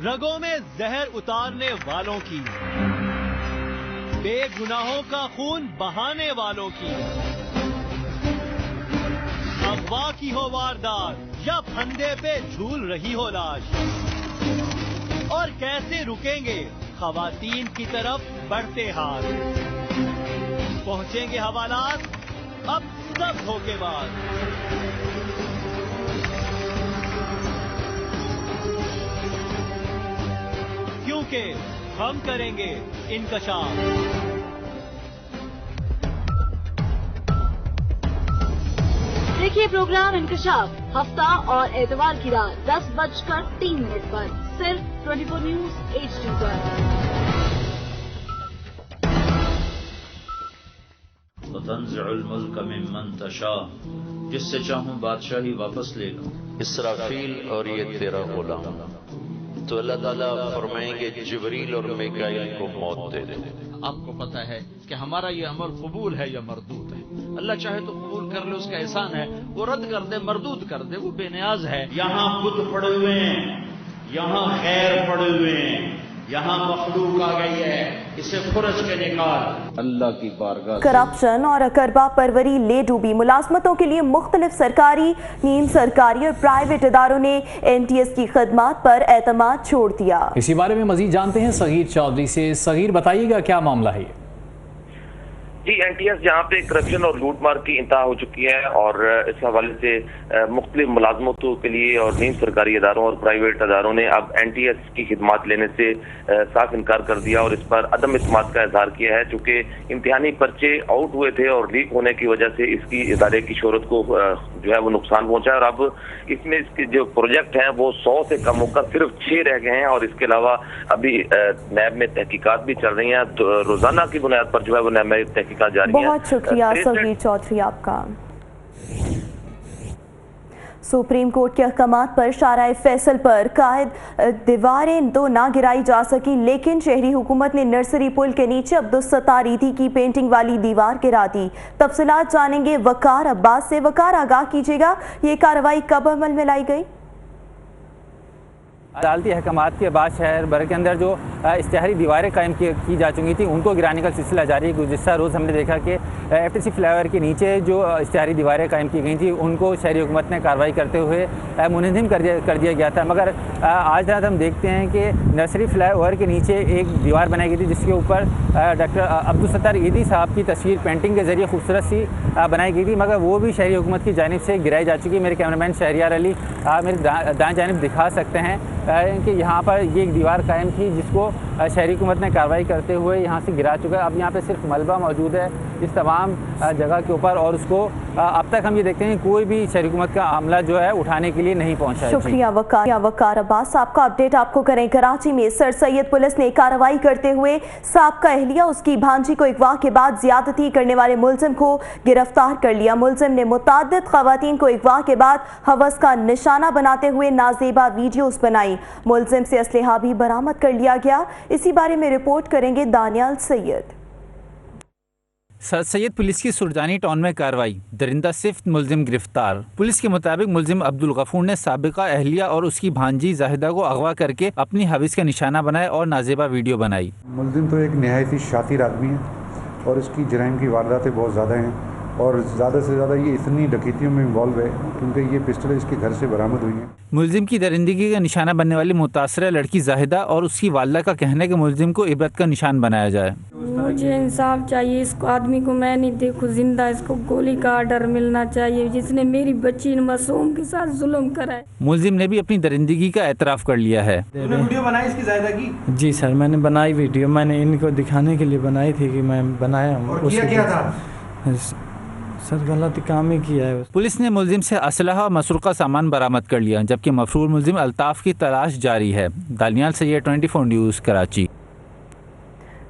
रगों में जहर उतारने वालों की, बेगुनाहों का खून बहाने वालों की। अगवा की हो वारदात या फंदे पे झूल रही हो लाश, और कैसे रुकेंगे खवातीन की तरफ बढ़ते हाथ। पहुंचेंगे हवालात अब सब धोखेबाज। क्योंकि हम करेंगे इंकशाफ। देखिए प्रोग्राम इंकशाफ हफ्ता और एतवार की रात 10:03 पर सिर्फ 24 न्यूज HD पर। तंज़िउल मुल्क मिम्मन तशा, जिससे चाहूं बादशाही वापस ले लूं। इसराफील और ये तेरा गुलाम। तो अल्लाह ताला फरमाएंगे जिब्रील और मिकाईल को मौत दे दे। आपको पता है कि हमारा ये अमल कबूल है या मरदूद है। अल्लाह चाहे तो कबूल कर ले, उसका एहसान है। वो रद्द कर दे, मरदूद कर दे, वो बेनियाज है। यहाँ बुत पड़े हुए हैं, यहाँ खैर पड़े हुए हैं, यहाँ मखलूक आ गई है, इसे खुरच के निकाल। अल्लाह की बारगाह। करप्शन और अकरबा परवरी ले डूबी मुलाजमतों के लिए मुख्तलिफ सरकारी, नीम सरकारी और प्राइवेट इदारों ने NTS की खदमात पर एतमाद छोड़ दिया। इसी बारे में मजीद जानते हैं सगीर चौधरी से। सगीर, बताइएगा क्या मामला है ये? जी, NTS जहाँ पे करप्शन और लूटमार की इंतहा हो चुकी है और इस हवाले से मुख्तलिफ मुलाजमतों के लिए और नीम सरकारी इदारों और प्राइवेट इदारों ने अब NTS की खिदमात लेने से साफ इनकार कर दिया और इस पर अदम इत्मीनान का इजहार किया है। चूँकि इम्तिहानी पर्चे आउट हुए थे और लीक होने की वजह से इसकी इदारे की शोहरत को जो है वो नुकसान पहुंचा है और अब इसमें इसके जो प्रोजेक्ट हैं वो 100 से कम होकर सिर्फ 6 रह गए हैं और इसके अलावा अभी नैब में तहकीकात भी चल रही हैं। तो रोजाना की बुनियाद पर जो है वो नैब में तहकीकात जारी है। बहुत शुक्रिया सगीर चौधरी आपका। सुप्रीम कोर्ट के अहकामात पर शाराए फैसल पर कायद दीवारें तो ना गिराई जा सकी, लेकिन शहरी हुकूमत ने नर्सरी पुल के नीचे अब्दुलसत्तार ईदी की पेंटिंग वाली दीवार गिरा दी। तफसीलात जानेंगे वकार अब्बास से। वकार, आगाह कीजिएगा, ये कार्रवाई कब अमल में लाई गई? अदालती अहकामात के बाद शहर भर के अंदर जो इश्तिहारी दीवारें कायम की जा चुकी थी उनको गिराने का सिलसिला जारी है। गुज़िश्ता रोज़ हमने देखा कि FTC फ्लाईओवर के नीचे जो इश्तिहारी दीवारें कायम की गई थी उनको शहरी हुकूमत ने कार्रवाई करते हुए मुनहदिम कर दिया गया था। मगर आज रात हम देखते हैं कि नर्सरी फ्लाईओवर के नीचे एक दीवार बनाई गई थी जिसके ऊपर डॉक्टर अब्दुलसत्तार ईदी साहब की तस्वीर पेंटिंग के ज़रिए खूबसूरत सी बनाई गई थी, मगर वो भी शहरी हुकूमत की जानिब से गिराई जा चुकी है। मेरे कैमरामैन शहरियार अली मेरे दाएं जानिब दिखा सकते हैं कि यहाँ पर ये एक दीवार कायम थी जिसको शहरी हुकूमत ने कार्रवाई करते हुए यहाँ से गिरा चुका है। अब यहाँ पे सिर्फ मलबा मौजूद है इस तमाम जगह के ऊपर और उसको अब तक हम ये देखते हैं कोई भी शहरी हुकूमत का अमला जो है उठाने के लिए नहीं पहुंचा है। शुक्रिया वकार अब्बास। आपका अपडेट आपको करें। कराची में सर सैयद पुलिस ने कार्रवाई करते हुए साबका अहलिया उसकी भांजी को अगवा के बाद ज्यादती करने वाले मुलजिम को गिरफ्तार कर लिया। मुलजिम ने मुताद्दिद खवातीन को अगवा के बाद हवस का निशाना बनाते हुए नाजेबा वीडियोस बनाई। मुलजिम से असलहा भी बरामद कर लिया गया। इसी बारे में रिपोर्ट करेंगे दानियाल सैयद। सर सैयद पुलिस की सुरजानी टाउन में कार्रवाई, दरिंदा सिफ्त मुलजिम गिरफ्तार। पुलिस के मुताबिक मुलजिम अब्दुल गफूर ने साबिका अहलिया और उसकी भांजी जाहिदा को अगवा करके अपनी हविस का निशाना बनाया और नाजेबा वीडियो बनाई। मुलजिम तो एक नहायत ही शातिर आदमी है और इसकी जराइम की वारदातें बहुत ज़्यादा हैं और ज़्यादा से ज़्यादा ये इतनी डकैतियों में इन्वॉल्व है क्योंकि ये पिस्टल इसके घर से बरामद हुई है। मुलजिम की दरिंदगी का निशाना बनने वाली मुतासरा लड़की जाहिदा और उसकी वालदा का कहना है कि मुलजिम को इबरत का निशान बनाया जाए। मुझे इंसाफ चाहिए, इसको आदमी को मैं नहीं देखूं जिंदा, इसको गोली का आर्डर मिलना चाहिए जिसने मेरी बच्ची मासूम के साथ जुल्म करा है। मुलजिम ने भी अपनी दरिंदगी का एतराफ़ कर लिया है। वीडियो बनाई इसकी जायदा की? जी सर, मैंने बनाई वीडियो, मैंने इनको दिखाने के लिए बनाई थी कि मैं बनाया हूँ। और किया क्या था? सर गलत काम ही किया है। पुलिस ने मुलजिम से असलहा और मसरूका सामान बरामद कर लिया जबकि मफरूर मुलजिम अल्ताफ की तलाश जारी है। दानियाल सैयद 24 न्यूज़ कराची।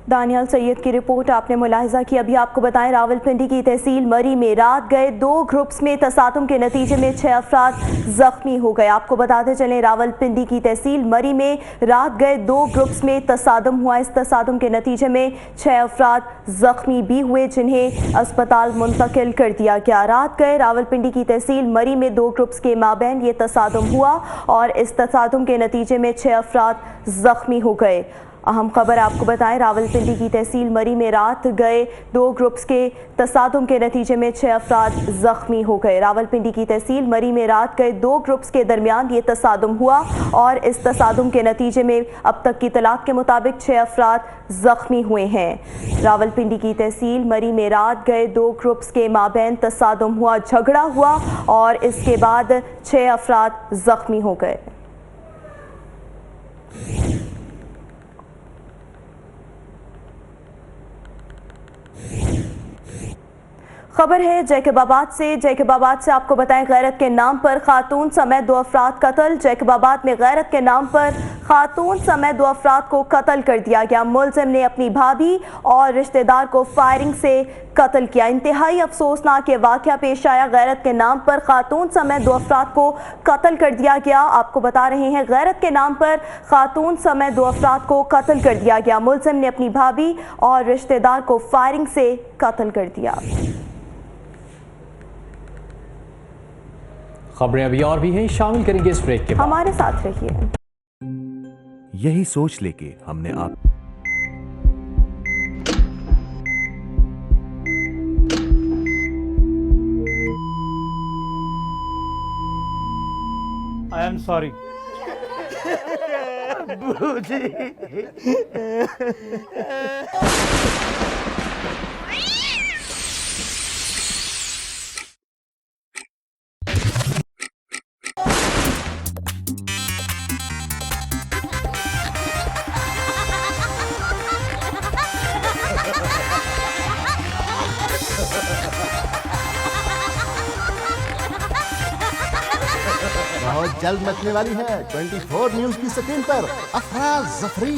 दानियाल सैयद की रिपोर्ट आपने मुलाहिजा की। अभी आपको बताएं रावलपिंडी की तहसील मरी में रात गए 2 ग्रुप्स में तसादुम के नतीजे में 6 अफराद जख्मी हो गए। आपको बताते चलें रावलपिंडी की तहसील मरी में रात गए 2 ग्रुप्स में तसादुम हुआ। इस तसादुम के नतीजे में 6 अफराद जख्मी भी हुए जिन्हें अस्पताल मुंतकिल कर दिया गया। रात गए रावलपिंडी की तहसील मरी में 2 ग्रुप्स के माबैन ये तसादुम हुआ और इस तसादुम के नतीजे में 6 अफराद जख्मी हो गए। अहम खबर आपको बताएं रावलपिंडी की तहसील मरी में रात गए 2 ग्रुप्स के तसादुम के नतीजे में 6 अफराद जख्मी हो गए। रावलपिंडी की तहसील मरी में रात गए 2 ग्रुप्स के दरमियान ये तसादुम हुआ और इस तसादुम के नतीजे में अब तक की इतलात के मुताबिक 6 अफराद जख्मी हुए हैं। रावलपिंडी की तहसील मरी में रात गए 2 ग्रुप्स के माबैन तसादुम हुआ, झगड़ा हुआ और इसके बाद 6 अफराद जख्मी हो गए। खबर है जैकबाबाद से आपको बताएं गैरत के नाम पर खातून समेत 2 अफराद कत्ल। जैकबाबाद में गैरत के नाम पर खातून समेत 2 अफराद को कत्ल कर दिया गया। मुलजिम ने अपनी भाभी और रिश्तेदार को फायरिंग से कत्ल किया। इंतहाई अफसोसनाक ये वाकया पेश आया। गैरत के नाम पर खातून समेत 2 अफराद को कत्ल कर दिया गया। आपको बता रहे हैं गैरत के नाम पर खातून समेत 2 अफराद को कत्ल कर दिया गया। मुलजिम ने अपनी भाभी और रिश्तेदार को फायरिंग से कत्ल कर दिया। खबरें अभी और भी हैं, शामिल करेंगे इस ब्रेक के बाद। हमारे साथ रहिए। यही सोच लेके हमने आप आई एम सॉरी। बहुत जल्द मचने वाली है 24 न्यूज की स्क्रीन पर अफराज जफरी।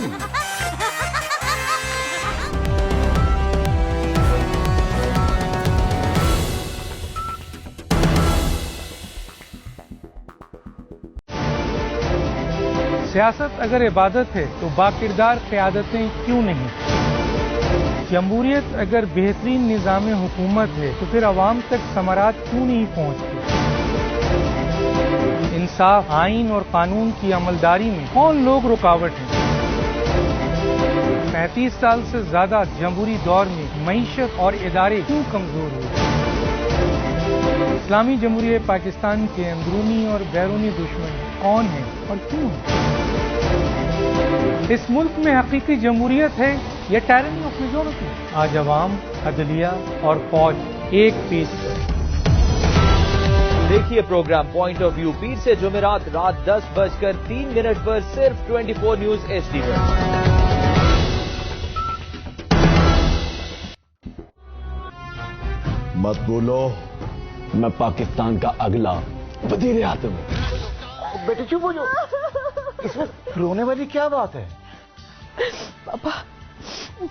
सियासत अगर इबादत है तो बाकिरदार क़यादतें क्यों नहीं? जमहूरियत अगर बेहतरीन निज़ाम हुकूमत है तो फिर अवाम तक समारात क्यों नहीं पहुँचती? इंसाफ, आइन और कानून की अमलदारी में कौन लोग रुकावट हैं? 35 साल से ज्यादा जमहूरी दौर में मईशत और इदारे क्यों कमजोर हुए? इस्लामी जमहूरियत पाकिस्तान के अंदरूनी और बैरूनी दुश्मन कौन है और क्यों है? इस मुल्क में हकीकी जमहूरियत है या टायरनी ऑफ मेजॉरिटी? आज अवाम, अदलिया और फौज एक पेज पर। देखिए प्रोग्राम पॉइंट ऑफ व्यू पीर से जुमेरात रात 10:03 पर सिर्फ 24 न्यूज HD पर। मत बोलो, मैं पाकिस्तान का अगला वजीर आज़म हूं। बेटे चुप हो जाओ, इसमें रोने वाली क्या बात है? पापा,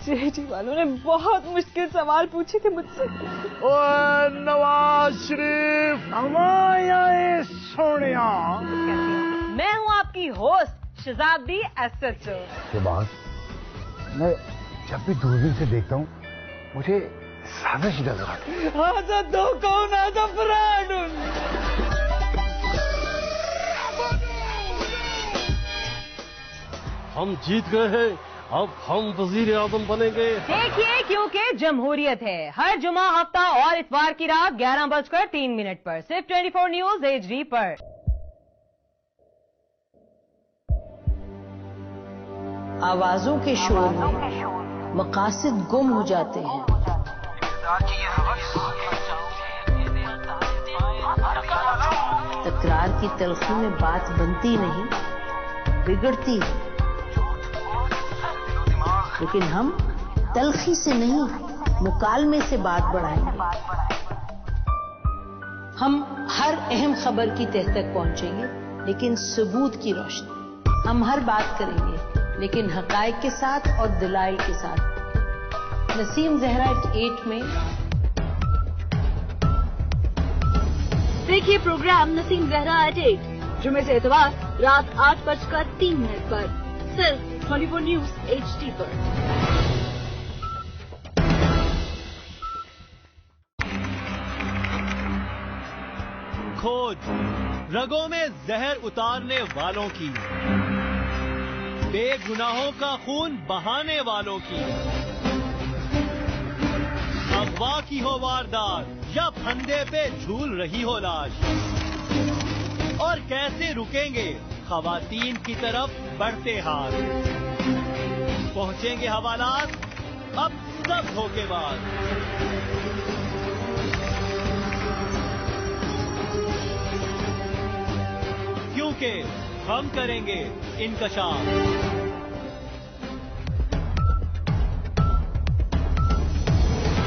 जेडी वालों ने बहुत मुश्किल सवाल पूछे थे मुझसे। ओए नवाज शरीफ, हमारे सोनिया। मैं हूँ आपकी होस्ट शहजादी एसएचओ। के बाद मैं जब भी दूरबीन से देखता हूँ मुझे साजिश नजर आती है। आजा दो कौन आजा फ्रॉड। हम जीत गए हैं, अब हम वजीर आजम बनेंगे। देखिए, क्योंकि जमहूरियत है। हर जुमा, हफ्ता और इतवार की रात 11:03 पर सिर्फ 24 न्यूज HD पर। आवाजों के शोर में मकासद गुम हो जाते हैं। तकरार की तलखी में बात बनती नहीं, बिगड़ती है। लेकिन हम तलखी से नहीं, मुकालमे से बात बढ़ाएंगे। हम हर अहम खबर की तह तक पहुंचेंगे, लेकिन सबूत की रोशनी। हम हर बात करेंगे, लेकिन हकायक के साथ और दलाइल के साथ। नसीम जहरा 8 में। देखिए प्रोग्राम नसीम जहरा एट 8 जुमे से इतवार रात 8:03 पर सिर्फ 24 न्यूज HD पर। खोज रगों में जहर उतारने वालों की, बेगुनाहों का खून बहाने वालों की। अगवा की हो वारदात या फंदे पे झूल रही हो लाश, और कैसे रुकेंगे खवातीन की तरफ बढ़ते हाथ। पहुंचेंगे हवालात अब सब धोखेबाज। क्योंकि हम करेंगे इंकशाफ।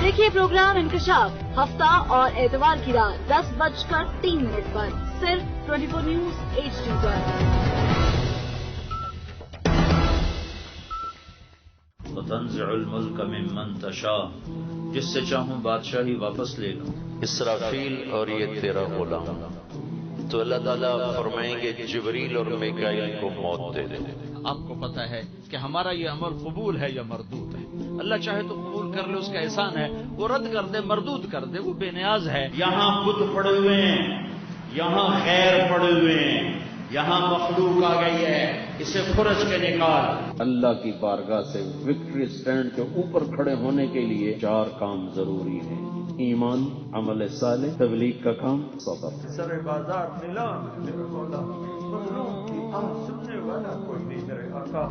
देखिए प्रोग्राम इंकशाफ हफ्ता और एतवार की रात 10:03 पर सिर्फ 24 न्यूज HD पर। तंज़िउल मुल्क मिम्मन तशा, जिससे चाहूं बादशाही वापस ले लूं। इसराफील और ये तेरा गुलाम। तो अल्लाह ताला फरमाएंगे जिब्रील और मिकाईल को मौत दे दे। आपको पता है कि हमारा ये अमल कबूल है या मरदूद है। अल्लाह चाहे तो कबूल कर ले, उसका एहसान है। वो रद्द कर दे, मरदूद कर दे, वो बेनियाज है। यहाँ खुद पड़े हुए हैं, यहाँ खैर पड़े हुए हैं, यहाँ मखलूक आ गई है, इसे खुरच के निकाल। अल्लाह की बारगाह से विक्ट्री स्टैंड के ऊपर खड़े होने के लिए 4 काम जरूरी हैं: ईमान, अमल साले, तबलीग का काम, सब्र। सरे बाजार मिला मेरे मौला, मजलूम की आह सुनने वाला कोई नहीं मेरे आका।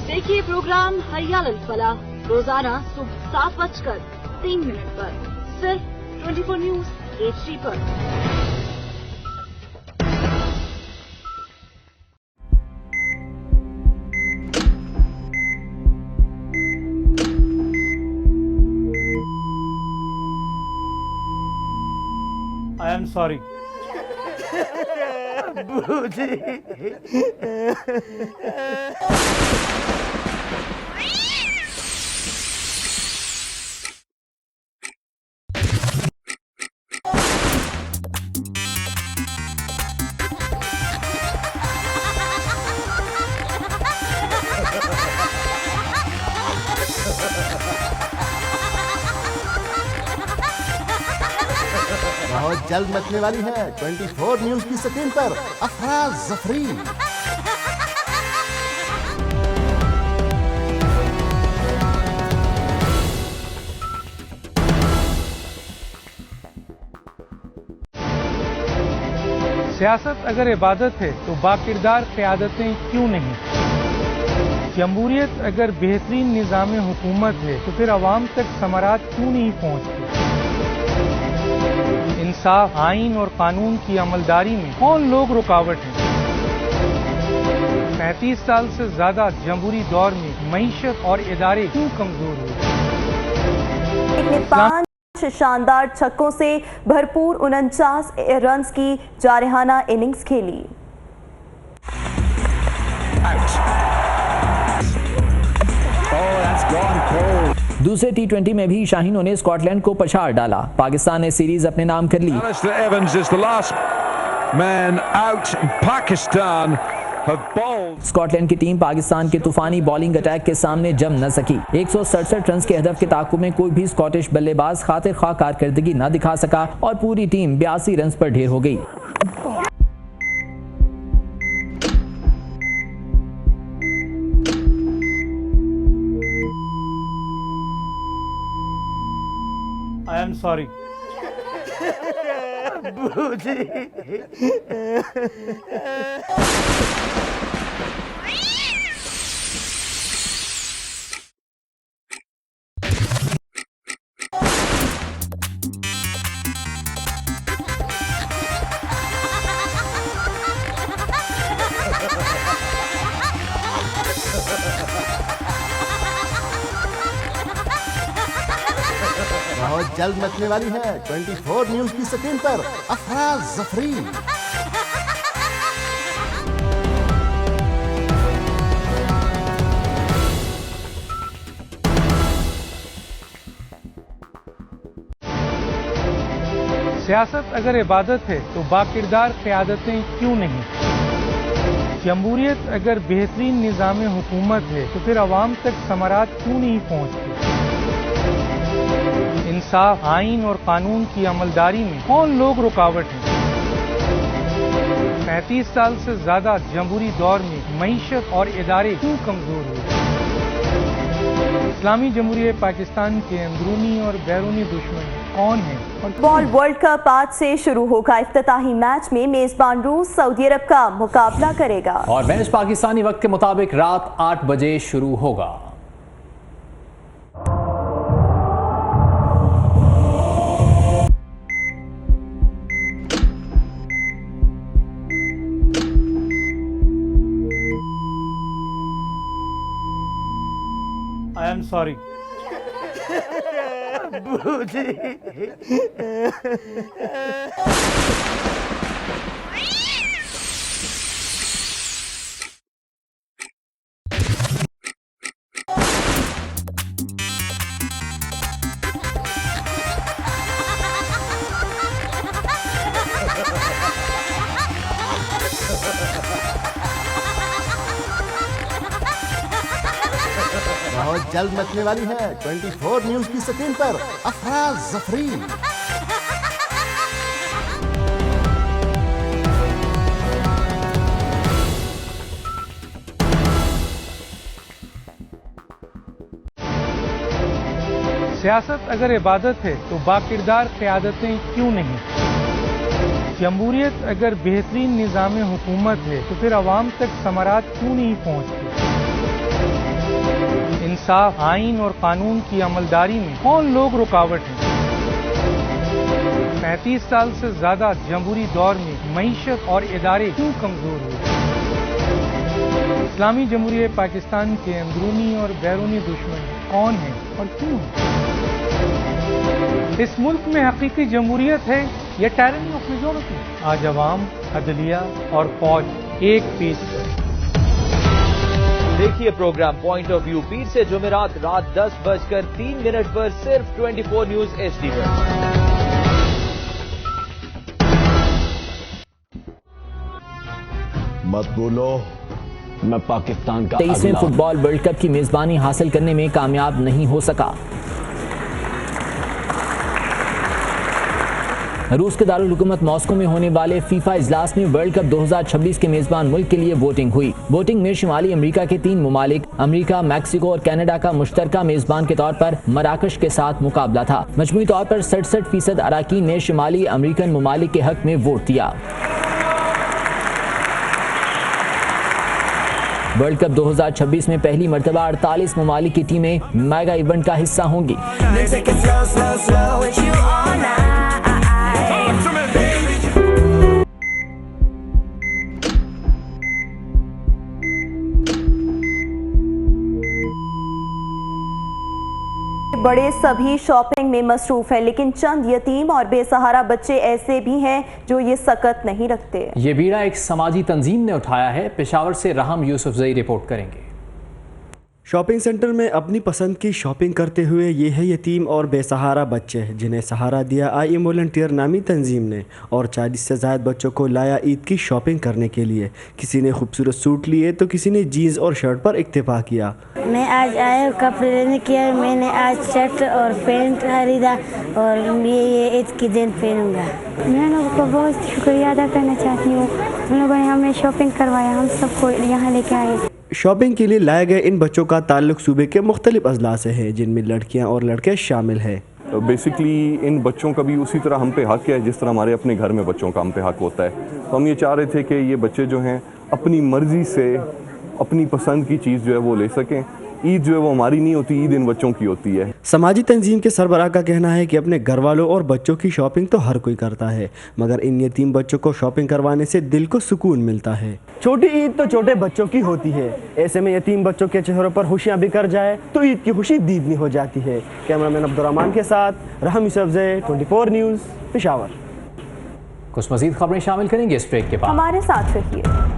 देखिए प्रोग्राम हय्या अल फलाह रोजाना सुबह 7:03 पर सिर्फ 24 न्यूज HD पर। I am sorry. बहुत जल्द मचने वाली है 24 न्यूज की स्क्रीन पर अफरा जफरी। सियासत अगर इबादत है तो बाकिरदार क़यादतें क्यों नहीं? जमहूरियत अगर बेहतरीन निज़ाम हुकूमत है तो फिर अवाम तक समारात क्यों नहीं पहुँचती? इंसाफ, आइन और कानून की अमलदारी में कौन लोग रुकावट हैं? 35 साल से ज्यादा जमहूरी दौर में मईशत और इदारे क्यों कमजोर हुए? शानदार छक्कों से भरपूर 49 रन्स की जारहाना इनिंग्स खेली। दूसरे टी20 में भी शाहीनों ने स्कॉटलैंड को पछाड़ डाला। पाकिस्तान ने सीरीज अपने नाम कर ली। स्कॉटलैंड की टीम पाकिस्तान के तूफानी बॉलिंग अटैक के सामने जम न सकी। 167 रन के हदफ के ताकुब में कोई भी स्कॉटिश बल्लेबाज खातिर खा कारकर्दगी न दिखा सका और पूरी टीम 82 रन पर ढेर हो गई। I am sorry. बहुत जल्द मचने वाली है 24 न्यूज की स्क्रीन पर अफराज जफरी। सियासत अगर इबादत है तो बाकिरदार क़यादतें क्यों नहीं? जमहूरियत अगर बेहतरीन निज़ाम हुकूमत है तो फिर अवाम तक समारात क्यों नहीं पहुँचती? इंसाफ, आइन और कानून की अमलदारी में कौन लोग रुकावट हैं? 35 साल से ज्यादा जमहूरी दौर में मईशत और इदारे क्यों कमजोर हुए? इस्लामी जमहूरियत पाकिस्तान के अंदरूनी और बैरूनी दुश्मन कौन हैं? फुटबॉल वर्ल्ड कप आज से शुरू होगा। इफ्तिताही मैच में मेजबान रूस सऊदी अरब का मुकाबला करेगा और मैच पाकिस्तानी वक्त के मुताबिक रात 8 बजे शुरू होगा। I am sorry. बहुत जल्द मचने वाली है 24 न्यूज की स्क्रीन पर अफराज जफरी। सियासत अगर इबादत है तो बाकिरदार क़यादतें क्यों नहीं? जमहूरियत अगर बेहतरीन निज़ाम हुकूमत है तो फिर अवाम तक समारात क्यों नहीं पहुँचती? इंसाफ, आइन और कानून की अमलदारी में कौन लोग रुकावट हैं? 35 साल से ज्यादा जमहूरी दौर में मईशत और इदारे क्यों कमजोर हुए? इस्लामी जमहूरियत पाकिस्तान के अंदरूनी और बैरूनी दुश्मन कौन हैं और क्यों? इस मुल्क में हकीकी जमहूरियत है या टायरनी ऑफ मेजॉरिटी? आज अवाम, अदलिया और फौज एक पेज पर। देखिए प्रोग्राम पॉइंट ऑफ व्यू पीर से जुमेरात रात 10:03 पर सिर्फ 24 न्यूज HD पर। मत बोलो मैं पाकिस्तान का 23वें फुटबॉल वर्ल्ड कप की मेजबानी हासिल करने में कामयाब नहीं हो सका। रूस के दारुल हुकूमत मॉस्को में होने वाले फीफा इजलास में वर्ल्ड कप 2026 के मेजबान मुल्क के लिए वोटिंग हुई। वोटिंग में शुमाली अमेरिका के 3 ममालिक अमेरिका, मैक्सिको और कनाडा का मुश्तरका मेजबान के तौर पर मराकश के साथ मुकाबला था। मजमूई तौर पर 67% अराकीन ने शुमाली अमेरिकन ममालिक के हक में वोट दिया। वर्ल्ड कप 2026 में पहली मर्तबा 48 ममालिक की टीमें मेगा इवेंट का हिस्सा होंगी। बड़े सभी शॉपिंग में मसरूफ हैं, लेकिन चंद यतीम और बेसहारा बच्चे ऐसे भी हैं जो ये सकत नहीं रखते। ये बीड़ा एक समाजी तंजीम ने उठाया है। पेशावर से राहम यूसुफजई रिपोर्ट करेंगे। शॉपिंग सेंटर में अपनी पसंद की शॉपिंग करते हुए ये है यतीम और बेसहारा बच्चे जिन्हें सहारा दिया आई वॉलंटियर नामी तंजीम ने और 40 से ज़्यादा बच्चों को लाया ईद की शॉपिंग करने के लिए। किसी ने खूबसूरत सूट लिए तो किसी ने जीन्स और शर्ट पर इक्तिफा किया। मैं आज आया कपड़े लेने के लिए, मैंने आज शर्ट और पैंट खरीदा और ये ईद के दिन पहनूंगा। मैं लोगों को बहुत शुक्रिया अदा करना चाहती हूँ, उन लोगों ने हमें शॉपिंग करवाया, हम सबको यहाँ लेके आए। शॉपिंग के लिए लाए गए इन बच्चों का ताल्लुक सूबे के मुख्तलिफ अजला से है, जिनमें लड़कियां और लड़के शामिल हैं। बेसिकली इन बच्चों का भी उसी तरह हम पे हक है जिस तरह हमारे अपने घर में बच्चों का हम पे हक होता है। तो हम ये चाह रहे थे कि ये बच्चे जो हैं अपनी मर्ज़ी से अपनी पसंद की चीज़ जो है वो ले सकें। ईद जो है वो हमारी नहीं होती, ईद इन बच्चों की होती है। समाजी तंजीम के सरबराह का कहना है कि अपने घर वालों और बच्चों की शॉपिंग तो हर कोई करता है, मगर इन यतीम बच्चों को शॉपिंग करवाने से दिल को सुकून मिलता है। छोटी ईद तो छोटे बच्चों की होती है, ऐसे में यतीम बच्चों के चेहरों पर खुशियां बिखर जाए तो ईद की खुशी दीदनी हो जाती है। कैमरामैन अब्दुर्रहमान के साथ राहम यूसुफजई, 24 न्यूज़, पेशावर। कुछ मजीद खबरें शामिल करेंगे इस ब्रेक के बाद। हमारे साथ रहिए।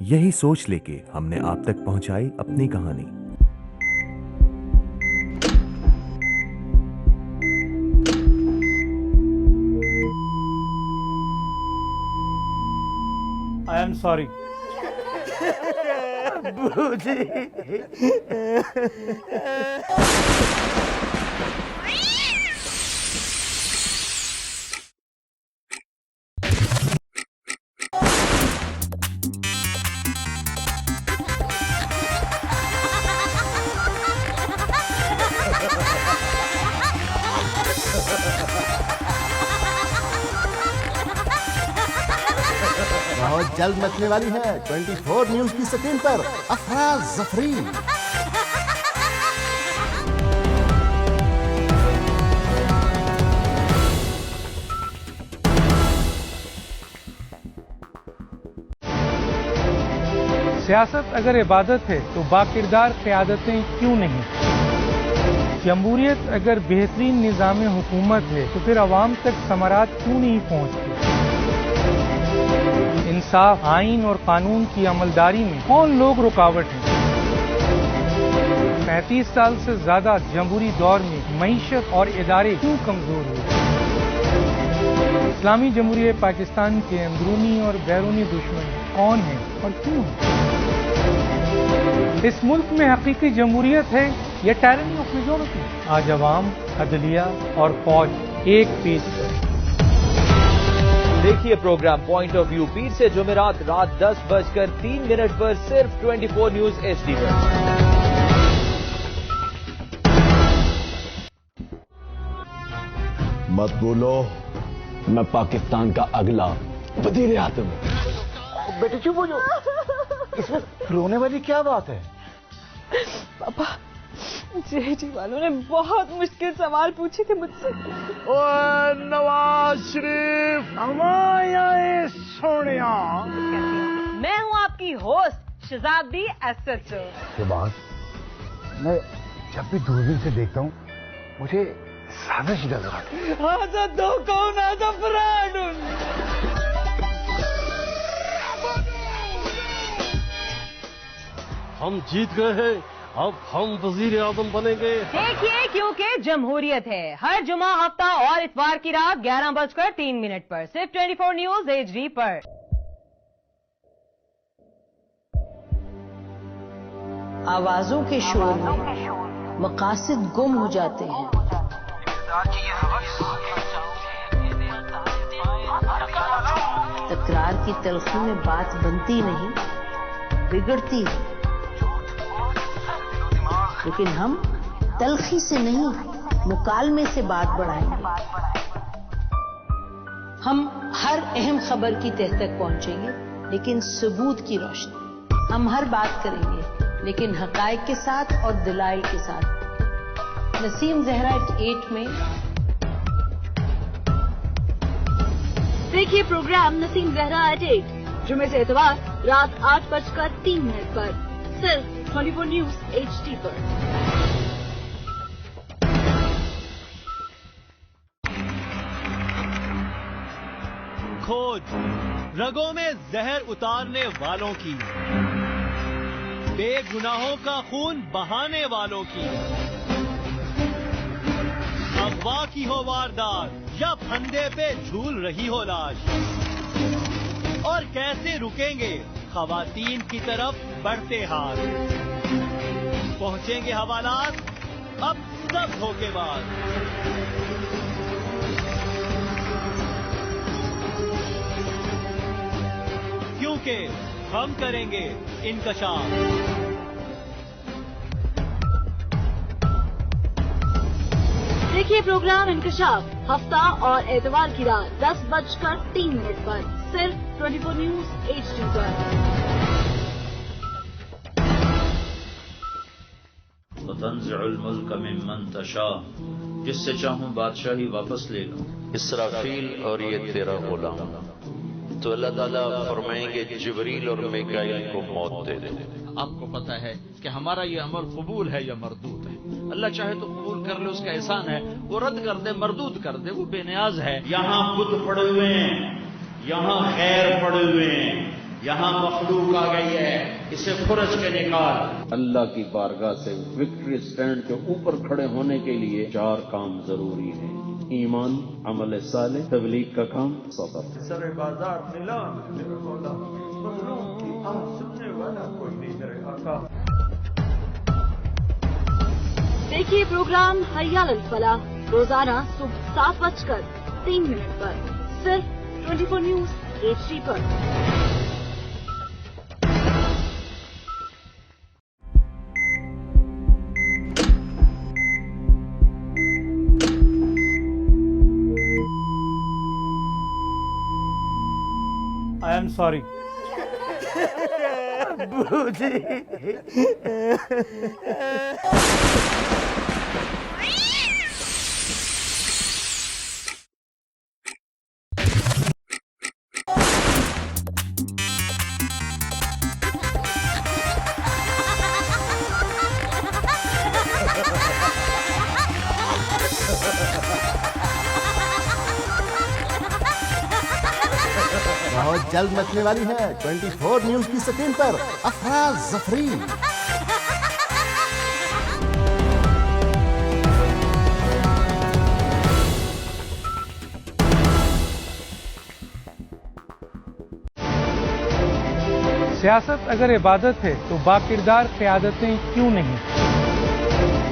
यही सोच लेके हमने आप तक पहुंचाई अपनी कहानी। I am sorry. बहुत जल्द मचने वाली है 24 न्यूज की स्क्रीन पर अफराज जफरी। सियासत अगर इबादत है तो बाकिरदार क़यादतें क्यों नहीं? जमहूरियत अगर बेहतरीन निज़ाम हुकूमत है तो फिर अवाम तक समारात क्यों नहीं पहुँचती? इंसाफ, आइन और कानून की अमलदारी में कौन लोग रुकावट हैं? 35 साल से ज्यादा जमहूरी दौर में मईशत और इदारे क्यों कमजोर हुए? इस्लामी जमहूरियत पाकिस्तान के अंदरूनी और बैरूनी दुश्मन कौन हैं और क्यों हैं? इस मुल्क में हकीकी जमहूरियत है या टायरनी ऑफ मेजॉरिटी? आज अवाम, अदलिया और फौज एक पेज पर। देखिए प्रोग्राम पॉइंट ऑफ व्यू पीर से जुमेरात रात 10:03 पर सिर्फ 24 न्यूज HD पर। मत बोलो, मैं पाकिस्तान का अगला वजीर आज़म हूं। बेटे चुप हो जाओ, इसमें रोने वाली क्या बात है? पापा, जेडी वालों ने बहुत मुश्किल सवाल पूछे थे मुझसे। ओए नवाज शरीफ, हमारे सोनिया। मैं हूँ आपकी होस्ट शहजादी SHO। के बाद मैं जब भी दूरबीन से देखता हूँ मुझे साजिश नजर आती है। आजा दो कौन आजा फ्रॉड। हम जीत गए हैं, अब हम वजीर आजम बनेंगे। देखिए, क्योंकि जमहूरियत है। हर जुमा, हफ्ता और इतवार की रात 11:03 पर सिर्फ 24 न्यूज HD पर। आवाजों के शोर में मकासद गुम हो जाते हैं। तकरार की तलखी में बात बनती नहीं, बिगड़ती है। लेकिन हम तलखी से नहीं, मुकालमे से बात बढ़ाएंगे। हम हर अहम खबर की तह तक पहुंचेंगे, लेकिन सबूत की रोशनी। हम हर बात करेंगे, लेकिन हकायक के साथ और दलाइल के साथ। नसीम जहरा 8 में। देखिए प्रोग्राम नसीम जहरा 8 जुमे से इतवार रात 8:03 पर सिर्फ 24 न्यूज HD पर। खोज, रगों में जहर उतारने वालों की, बेगुनाहों का खून बहाने वालों की। अगवा की हो वारदात या फंदे पे झूल रही हो लाश, और कैसे रुकेंगे खवातीन की तरफ बढ़ते हाथ। पहुंचेंगे हवालात अब सब धोखेबाज। क्योंकि हम करेंगे इंकशाफ। देखिए प्रोग्राम इंकशाफ हफ्ता और एतवार की रात 10:03 पर सिर्फ 24 न्यूज HD पर। तंज़िउल मुल्क मिम्मन तशा, जिससे चाहूं बादशाही वापस ले लूं। इसराफील और ये तेरा गुलाम। तो अल्लाह ताला फरमाएंगे जिब्रील और मिकाईल को मौत दे दे। आपको पता है कि हमारा ये अमल कबूल है या मरदूद है। अल्लाह चाहे तो कबूल कर ले, उसका एहसान है। वो रद्द कर दे, मरदूद कर दे, वो बेनियाज है। यहाँ बुत पड़े हुए हैं, यहाँ खैर पड़े हुए हैं, यहाँ मखलूक आ गई है, इसे खुरच के निकाल। अल्लाह की बारगाह से विक्ट्री स्टैंड के ऊपर खड़े होने के लिए 4 काम जरूरी हैं: ईमान, अमल साले, तबलीग का काम, सब्र। सरे बाजार मिला मेरे मौला, मजलूम की आह सुनने वाला कोई नहीं मेरे आका। देखिए प्रोग्राम हरियाल फलाह रोजाना सुबह 7:03 पर सिर्फ 24 न्यूज HD पर। I am sorry. बहुत जल्द मचने वाली है 24 न्यूज की स्क्रीन पर अफराज जफरी। सियासत अगर इबादत है तो बाकिरदार क़यादतें क्यों नहीं?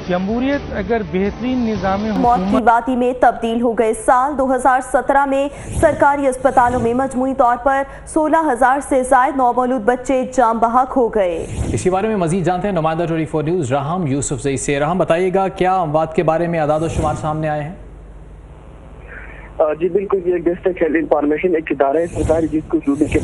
जमहूरियत अगर बेहतरीन निज़ाम मौत की वादी में तब्दील हो गए। साल 2017 में सरकारी अस्पतालों में मजमूई तौर पर 16,000 से ज़ायद नौमौलूद बच्चे जाम बहक हो गए। इसी बारे में मजीद जानते हैं नुमाइंदा 24 न्यूज़ राहम यूसुफजई से। राहम, बताइएगा क्या अमवात के बारे में आदाद शुमार सामने आए हैं? जी बिल्कुल, ये डिस्ट्रिक्ट हेल्थ इंफॉर्मेशन एक इदारा है सरकारी जिसको सूबे के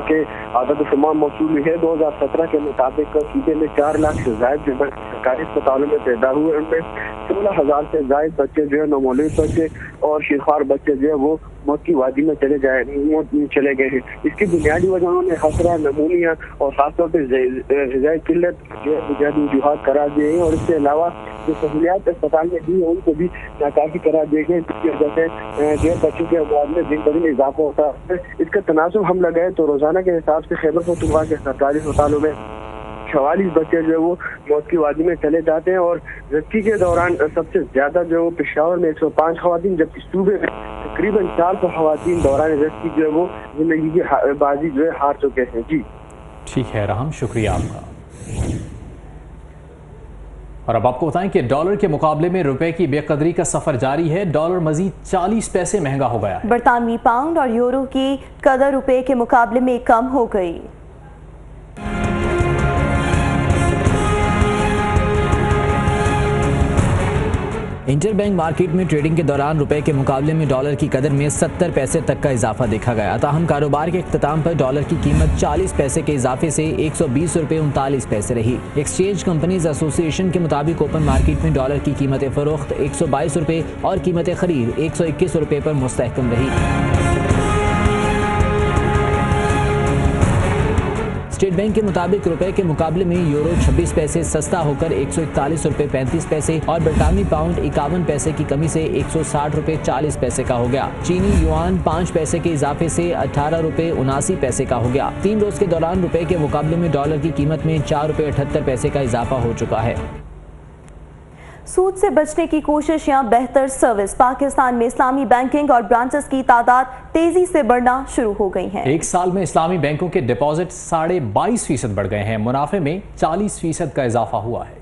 के आदत शुमार मौसूल हुई है। 2017 के मुताबिक सूबे में 4 लाख से ज्यादा जो सरकारी अस्पतालों में पैदा हुए, उनमें 16,000 से ज्यादा बच्चे जो है नौमौलूद बच्चे और शिरखार बच्चे जो है वो मौत की वादी में चले गए हैं। इसकी बुनियादी वजहों ने खसरा, नमूनिया और खासतौर पर ग़िज़ाई किल्लत जो है बुनियादी वजूहात करार दिए हैं, और इसके अलावा जो सहूलियात अस्पताल में दी है उनको भी नाकाफी करार दिए गए, जिसकी वजह से जो बच्चों के अमवात में दिन ब दिन इजाफा होता है। इसका तनासुब हम लगाए तो रोजाना के हिसाब से खैबर पख्तूनख्वा के सरकारी अस्पतालों में 44 बच्चे जो है वो मौत की वादी में चले जाते हैं, और जबकि के दौरान सबसे ज्यादा जो पेशावर में 105 खवातीन, जबकि सूबे में तकरीबन 400 खवातीन दौरान जबकि जो है वो जिंदगी की बाजी जो है हार चुके हैं। जी ठीक है राहम, शुक्रिया आपका। और अब आपको बताएं कि डॉलर के मुकाबले में रुपए की बेकदरी का सफर जारी है। डॉलर मजीद 40 पैसे महंगा हो गया है। बरतानवी पाउंड और यूरो की कदर रुपए के मुकाबले में कम हो गई। इंटरबैंक मार्केट में ट्रेडिंग के दौरान रुपए के मुकाबले में डॉलर की कदर में 70 पैसे तक का इजाफा देखा गया। ताहम कारोबार के इख्तिताम पर डॉलर की कीमत 40 पैसे के इजाफे से 120 रुपये 39 पैसे रही। एक्सचेंज कंपनीज एसोसिएशन के मुताबिक ओपन मार्केट में डॉलर की कीमत फरोख्त 122 रुपये और कीमत खरीद 121 रुपये पर मुस्तहकम रही। स्टेट बैंक के मुताबिक रुपए के मुकाबले में यूरो 26 पैसे सस्ता होकर 141 रुपए 35 पैसे और ब्रिटानी पाउंड 51 पैसे की कमी से 160 रुपए 40 पैसे का हो गया। चीनी युआन 5 पैसे के इजाफे से 18 रुपए 79 पैसे का हो गया। 3 रोज के दौरान रुपए के मुकाबले में डॉलर की कीमत में 4 रुपए 78 पैसे का इजाफा हो चुका है। सूद से बचने की कोशिश या बेहतर सर्विस। पाकिस्तान में इस्लामी बैंकिंग और ब्रांचेस की तादाद तेजी से बढ़ना शुरू हो गई है। एक साल में इस्लामी बैंकों के डिपॉजिट 22.5% बढ़ गए हैं। मुनाफे में 40% का इजाफा हुआ है।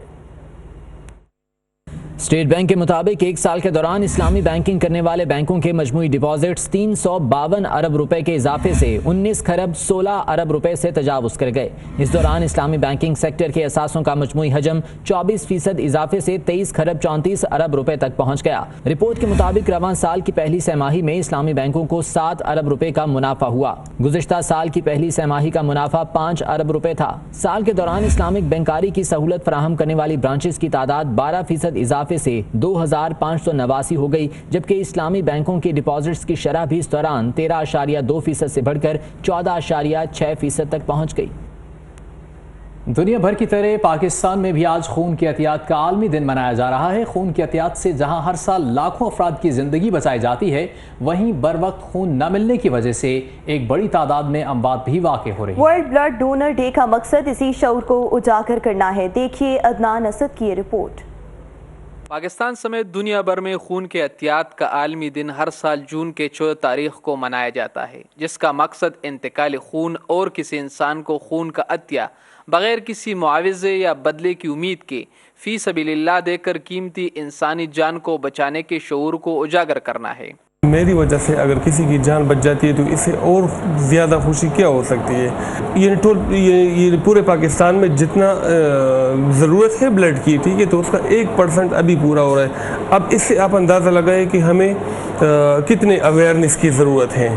स्टेट बैंक के मुताबिक एक साल के दौरान इस्लामी बैंकिंग करने वाले बैंकों के मजमूई डिपॉजिट्स 352 अरब रुपए के इजाफे से 19 खरब 16 अरब रुपए से तजावुज कर गए। इस दौरान इस्लामी बैंकिंग सेक्टर के असासों का मजमूई हजम 24% इजाफे से 23 खरब 34 अरब रुपए तक पहुंच गया। रिपोर्ट के मुताबिक रवां साल की पहली सहमाही में इस्लामी बैंकों को 7 अरब रुपए का मुनाफा हुआ। गुज़िश्ता साल की पहली सहमाही का मुनाफा 5 अरब रुपए था। साल के दौरान इस्लामिक बैंकारी की सहूलत फराहम करने वाली ब्रांचेस की तादाद 12% इजाफे से 2589 हो गई, जबकि इस्लामी बैंकों के डिपॉजिट्स की शरह भी इस दौरान 13.2% से बढ़कर 14.6% तक पहुंच गई। दुनिया भर की तरह पाकिस्तान में भी आज खून की एहतियात का आलमी दिन मनाया जा रहा है। खून की एहतियात से जहां हर साल लाखों अफराद की जिंदगी बचाई जाती है, वहीं बर वक्त खून न मिलने की वजह से एक बड़ी तादाद में अमवात भी वाक़ हो रही है। वर्ल्ड ब्लड डोनर डे का मकसद इसी शऊर को उजागर करना है। देखिए अदनान असद की रिपोर्ट। पाकिस्तान समेत दुनिया भर में खून के एहतियात का आलमी दिन हर साल जून के 14 तारीख को मनाया जाता है, जिसका मकसद इंतकाल खून और किसी इंसान को खून का अतिया बगैर किसी मुआवजे या बदले की उम्मीद के फी सबीलिल्लाह देकर कीमती इंसानी जान को बचाने के शऊर को उजागर करना है। मेरी वजह से अगर किसी की जान बच जाती है तो इससे और ज़्यादा खुशी क्या हो सकती है। ये पूरे पाकिस्तान में जितना ज़रूरत है ब्लड की, ठीक है, तो उसका 1% अभी पूरा हो रहा है। अब इससे आप अंदाज़ा लगाएं कि हमें कितने अवेयरनेस की ज़रूरत है।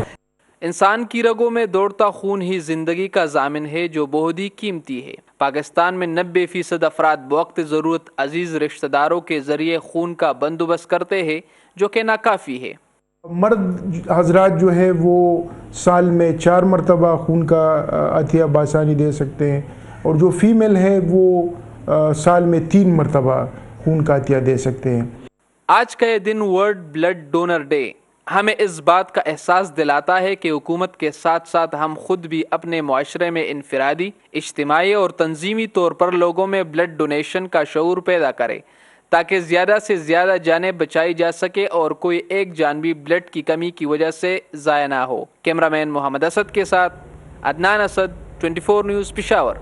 इंसान की रगों में दौड़ता खून ही जिंदगी का जामिन है, जो बहुत ही कीमती है। पाकिस्तान में 90% अफराद वक्त ज़रूरत अजीज़ रिश्तेदारों के ज़रिए खून का बंदोबस्त करते हैं, जो कि नाकाफ़ी है। मर्द हजरात जो है वो साल में 4 मरतबा खून का अतिया बासानी दे सकते हैं, और जो फीमेल है वो साल में 3 मरतबा खून का अतिया दे सकते हैं। आज का ये दिन वर्ल्ड ब्लड डोनर डे हमें इस बात का एहसास दिलाता है कि हुकूमत के साथ साथ हम खुद भी अपने मुआशरे में इनफरादी, इज्तिमाई और तंजीमी तौर पर लोगों में ब्लड डोनेशन का शऊर पैदा करें, ताकि ज़्यादा से ज़्यादा जानें बचाई जा सके और कोई एक जान भी ब्लड की कमी की वजह से ज़ाया ना हो। कैमरामैन मोहम्मद असद के साथ अदनान असद, 24 न्यूज़, पेशावर।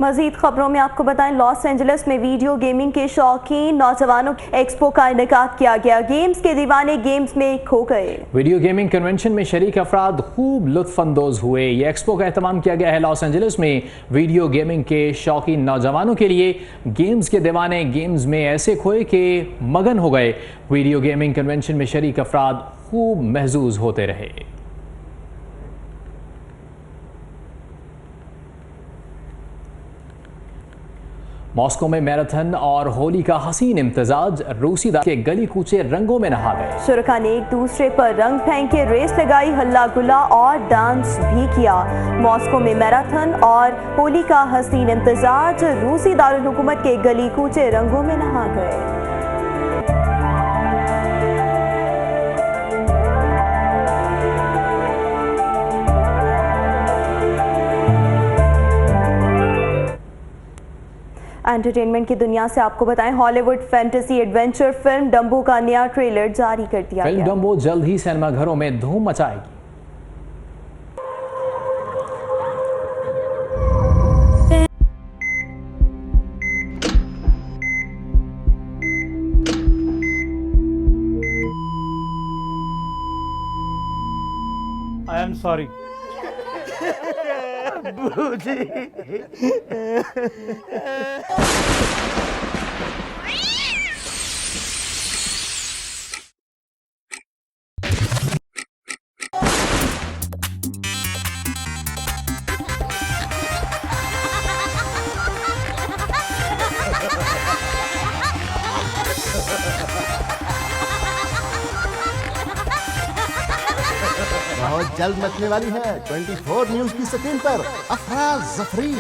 मजीद खबरों में आपको बताएं, लॉस एंजलिस में वीडियो गेमिंग के शौकीन नौजवानों एक्सपो का इनेकाद किया गया। गेम्स के दीवाने गेम्स में खो गए। वीडियो गेमिंग कन्वेंशन में शरीक अफराद खूब लुत्फानंदोज हुए। ये एक्सपो का एहतमाम किया गया है लॉस एंजलिस में वीडियो गेमिंग के शौकीन नौजवानों के लिए। गेम्स के दीवाने गेम्स में ऐसे खोए कि मगन हो गए। वीडियो गेमिंग कन्वेंशन में शरीक अफराद खूब महजूज होते रहे। मॉस्को में मैराथन और होली का हसीन इम्तिजाज। रूसी के गली कूचे रंगों में नहा गए। शुरका ने एक दूसरे पर रंग फेंक के रेस लगाई, हल्ला गुल्ला और डांस भी किया। मॉस्को में मैराथन और होली का हसीन इम्तिजाज। रूसी दारुल हुकूमत के गली कूचे रंगों में नहा गए। एंटरटेनमेंट की दुनिया से आपको बताएं, Hollywood fantasy adventure film Dumbo का नया ट्रेलर जारी कर दिया गया। फिल्म डम्बो जल्द ही सिनेमा घरों में धूम मचाएगी। I am sorry. बहुत जल्द मचने वाली है 24 न्यूज की स्क्रीन पर अफरा जफरी।